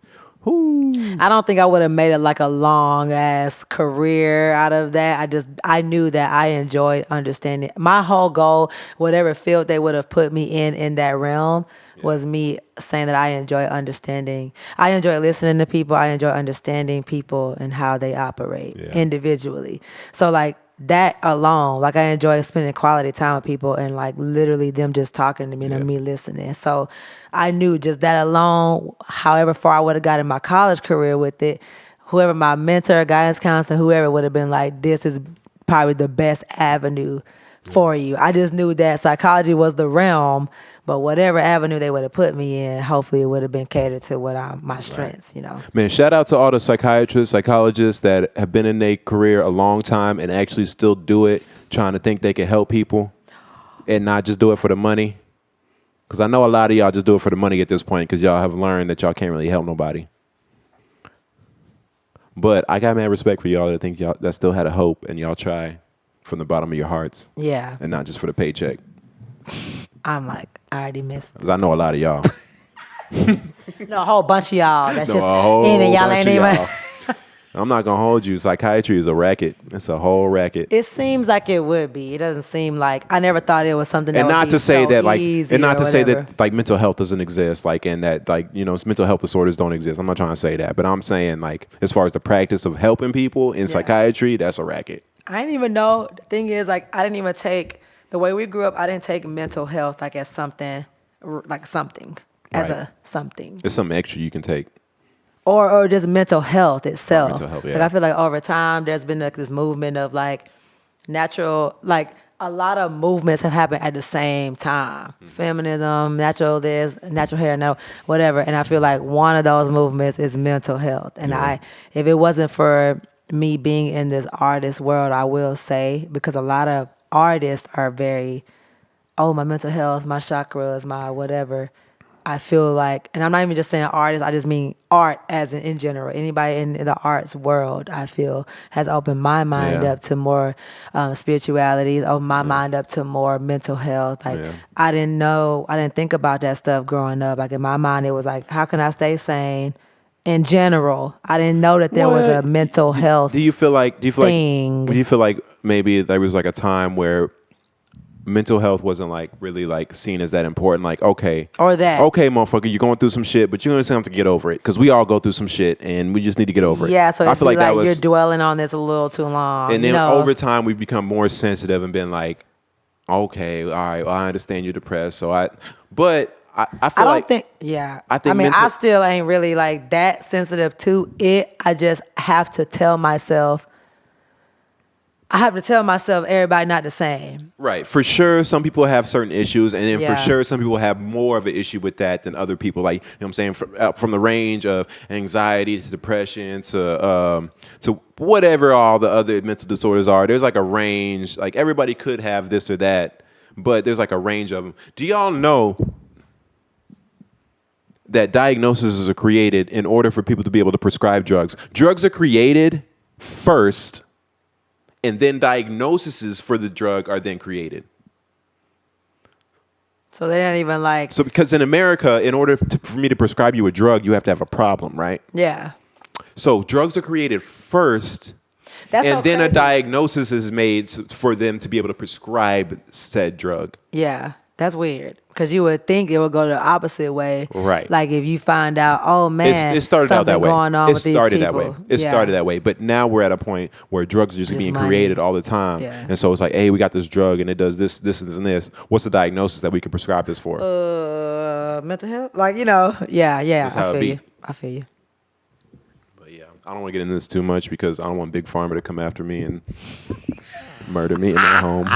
Speaker 1: Whoo.
Speaker 2: I don't think I would have made it like a long ass career out of that. I knew that I enjoyed understanding. My whole goal, whatever field they would have put me in that realm, was me saying that I enjoy understanding. I enjoy listening to people. I enjoy understanding people and how they operate individually. So like that alone, like I enjoy spending quality time with people and like literally them just talking to me and me listening. So I knew just that alone, however far I would have got in my college career with it, whoever my mentor, guidance counselor, whoever would have been like, this is probably the best avenue for you. I just knew that psychology was the realm, but whatever avenue they would have put me in, hopefully it would have been catered to my strengths, you know.
Speaker 1: Man, shout out to all the psychiatrists, psychologists that have been in their career a long time and actually still do it, trying to think they can help people and not just do it for the money. Because I know a lot of y'all just do it for the money at this point because y'all have learned that y'all can't really help nobody. But I got mad respect for y'all that think y'all that still had a hope and y'all try from the bottom of your hearts.
Speaker 2: Yeah.
Speaker 1: And not just for the paycheck.
Speaker 2: I'm like, I already missed.
Speaker 1: Because I know a lot of y'all.
Speaker 2: No, a whole bunch of y'all. That's
Speaker 1: No,
Speaker 2: just
Speaker 1: a whole
Speaker 2: in and y'all
Speaker 1: bunch
Speaker 2: ain't
Speaker 1: of
Speaker 2: even.
Speaker 1: y'all. I'm not going to hold you. Psychiatry is a racket. It's a whole racket.
Speaker 2: It seems like it would be. It doesn't seem like, I never thought it was something that
Speaker 1: And
Speaker 2: would
Speaker 1: not
Speaker 2: be
Speaker 1: to say
Speaker 2: so
Speaker 1: that like,
Speaker 2: easy
Speaker 1: and not
Speaker 2: or
Speaker 1: to say
Speaker 2: whatever.
Speaker 1: that like mental health doesn't exist, like, and that like, you know, mental health disorders don't exist. I'm not trying to say that, but I'm saying like, as far as the practice of helping people in psychiatry, that's a racket.
Speaker 2: I didn't even know. The thing is, like, I didn't even take, the way we grew up, I didn't take mental health like as something, as a something.
Speaker 1: It's something extra you can take.
Speaker 2: Or just mental health itself.
Speaker 1: Mental health, yeah.
Speaker 2: Like I feel like over time there's been like this movement of like natural, like a lot of movements have happened at the same time. Feminism, natural this, natural hair, no, whatever. And I feel like one of those movements is mental health. And if it wasn't for me being in this artist world, I will say, because a lot of artists are very, my mental health, my chakras, my whatever. I feel like, and I'm not even just saying artists, I just mean art as in general. Anybody in the arts world, I feel, has opened my mind up to more spirituality, opened my mind up to more mental health. Like, I didn't think about that stuff growing up. Like, in my mind, it was like, how can I stay sane in general? I didn't know that there was a mental health
Speaker 1: Do you feel like
Speaker 2: thing.
Speaker 1: Maybe there was like a time where mental health wasn't like really like seen as that important? Like, okay, motherfucker, you're going through some shit, but you're gonna have to get over it because we all go through some shit and we just need to get over it.
Speaker 2: Yeah, so
Speaker 1: I
Speaker 2: I
Speaker 1: feel like that was,
Speaker 2: you're dwelling on this a little too long.
Speaker 1: and then over time we've become more sensitive and been like, okay, all right, well, I understand you're depressed, so I
Speaker 2: still ain't really like that sensitive to it. I just have to tell myself everybody not the same.
Speaker 1: Right. For sure, some people have certain issues, and then for sure, some people have more of an issue with that than other people. Like, you know what I'm saying? From the range of anxiety to depression to whatever all the other mental disorders are, there's like a range. Like, everybody could have this or that, but there's like a range of them. Do y'all know that diagnoses are created in order for people to be able to prescribe drugs? Drugs are created first, and then diagnoses for the drug are then created.
Speaker 2: So they don't even like...
Speaker 1: So because in America, in order for me to prescribe you a drug, you have to have a problem, right?
Speaker 2: Yeah.
Speaker 1: So drugs are created first,
Speaker 2: That's
Speaker 1: and
Speaker 2: so
Speaker 1: then a
Speaker 2: crazy.
Speaker 1: diagnosis is made for them to be able to prescribe said drug.
Speaker 2: Yeah, that's weird. Because you would think it would go the opposite way.
Speaker 1: Right.
Speaker 2: Like if you find out, oh man,
Speaker 1: It started out that
Speaker 2: something
Speaker 1: way.
Speaker 2: going on
Speaker 1: It
Speaker 2: with these
Speaker 1: started
Speaker 2: people.
Speaker 1: that way. It started that way. But now we're at a point where drugs are just being
Speaker 2: money.
Speaker 1: created all the time.
Speaker 2: Yeah.
Speaker 1: And so it's like, hey, we got this drug and it does this, this, and this. What's the diagnosis that we can prescribe this for?
Speaker 2: Mental health? Like, yeah.
Speaker 1: That's how
Speaker 2: I
Speaker 1: it
Speaker 2: feel
Speaker 1: be.
Speaker 2: you. I feel you.
Speaker 1: But yeah, I don't want to get into this too much because I don't want Big Pharma to come after me and murder me in my home.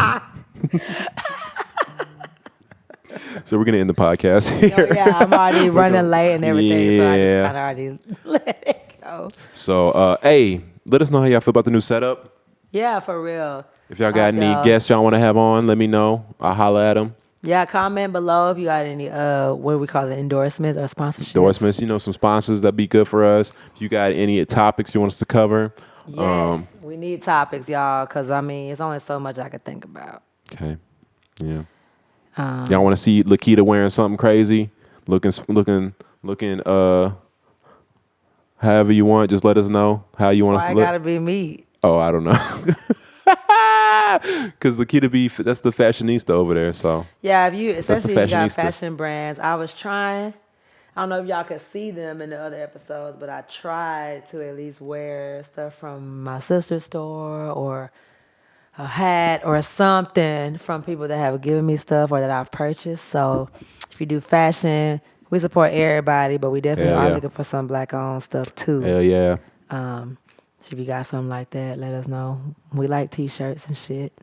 Speaker 1: So we're going to end the podcast here.
Speaker 2: Yeah, I'm already running late and everything, so I just
Speaker 1: Yeah.
Speaker 2: kind of already let it go.
Speaker 1: So, hey, let us know how y'all feel about the new setup.
Speaker 2: Yeah, for real.
Speaker 1: If y'all got any
Speaker 2: y'all.
Speaker 1: guests y'all want to have on, let me know. I'll holla at them.
Speaker 2: Yeah, comment below if you got any, what do we call it, endorsements or sponsorships.
Speaker 1: Endorsements, some sponsors that'd be good for us. If you got any topics you want us to cover.
Speaker 2: Yes, we need topics, y'all, because, it's only so much I could think about.
Speaker 1: Okay. Yeah. Y'all want to see Lakeita wearing something crazy? Looking, however you want, just let us know how you want us
Speaker 2: Why
Speaker 1: to
Speaker 2: it
Speaker 1: look.
Speaker 2: gotta be me?
Speaker 1: Oh, I don't know. Because Lakeita that's the fashionista over there, so.
Speaker 2: Yeah, especially if you got
Speaker 1: fashionista.
Speaker 2: fashion brands. I was trying. I don't know if y'all could see them in the other episodes, but I tried to at least wear stuff from my sister's store or a hat or something from people that have given me stuff or that I've purchased. So if you do fashion, we support everybody, but we definitely
Speaker 1: Hell
Speaker 2: are
Speaker 1: yeah.
Speaker 2: looking for some black-owned stuff too.
Speaker 1: Hell yeah.
Speaker 2: So if you got something like that, let us know. We like T-shirts and shit.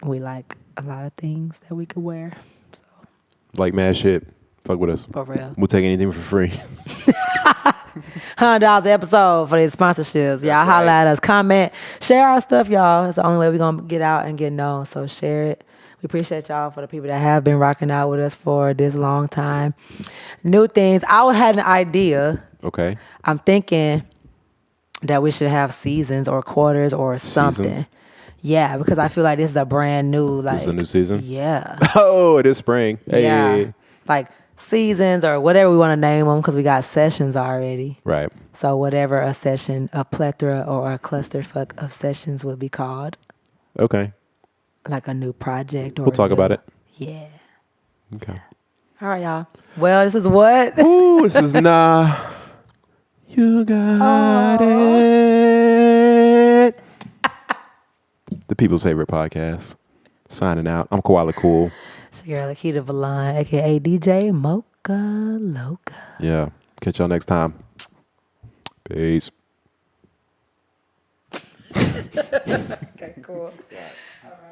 Speaker 2: We like a lot of things that we could wear. So
Speaker 1: Like mad shit. Fuck with us.
Speaker 2: for real.
Speaker 1: We'll take anything for free.
Speaker 2: $100 episode for these sponsorships. Y'all holla
Speaker 1: right.
Speaker 2: at us. Comment. Share our stuff, y'all. It's the only way we're going to get out and get known. So share it. We appreciate y'all for the people that have been rocking out with us for this long time. New things. I had an idea.
Speaker 1: Okay.
Speaker 2: I'm thinking that we should have seasons or quarters or something.
Speaker 1: Seasons?
Speaker 2: Yeah, because I feel like this is a brand new, like.
Speaker 1: This is a new season?
Speaker 2: Yeah.
Speaker 1: Oh, it is spring. Hey.
Speaker 2: Yeah. Like seasons or whatever we want to name them because we got sessions already.
Speaker 1: Right.
Speaker 2: So whatever a session, a plethora or a clusterfuck of sessions would be called.
Speaker 1: Okay.
Speaker 2: Like a new project. Or
Speaker 1: We'll talk about it.
Speaker 2: Yeah.
Speaker 1: Okay.
Speaker 2: All right, y'all. Well, this is what?
Speaker 1: Ooh, this is Nah. You got it. The people's favorite podcast. Signing out. I'm Koala Khool.
Speaker 2: It's your girl Lakeita Valon, a.k.a. DJ Mocha Loca.
Speaker 1: Yeah. Catch y'all next time. Peace.
Speaker 2: Okay, cool. Yeah. All right.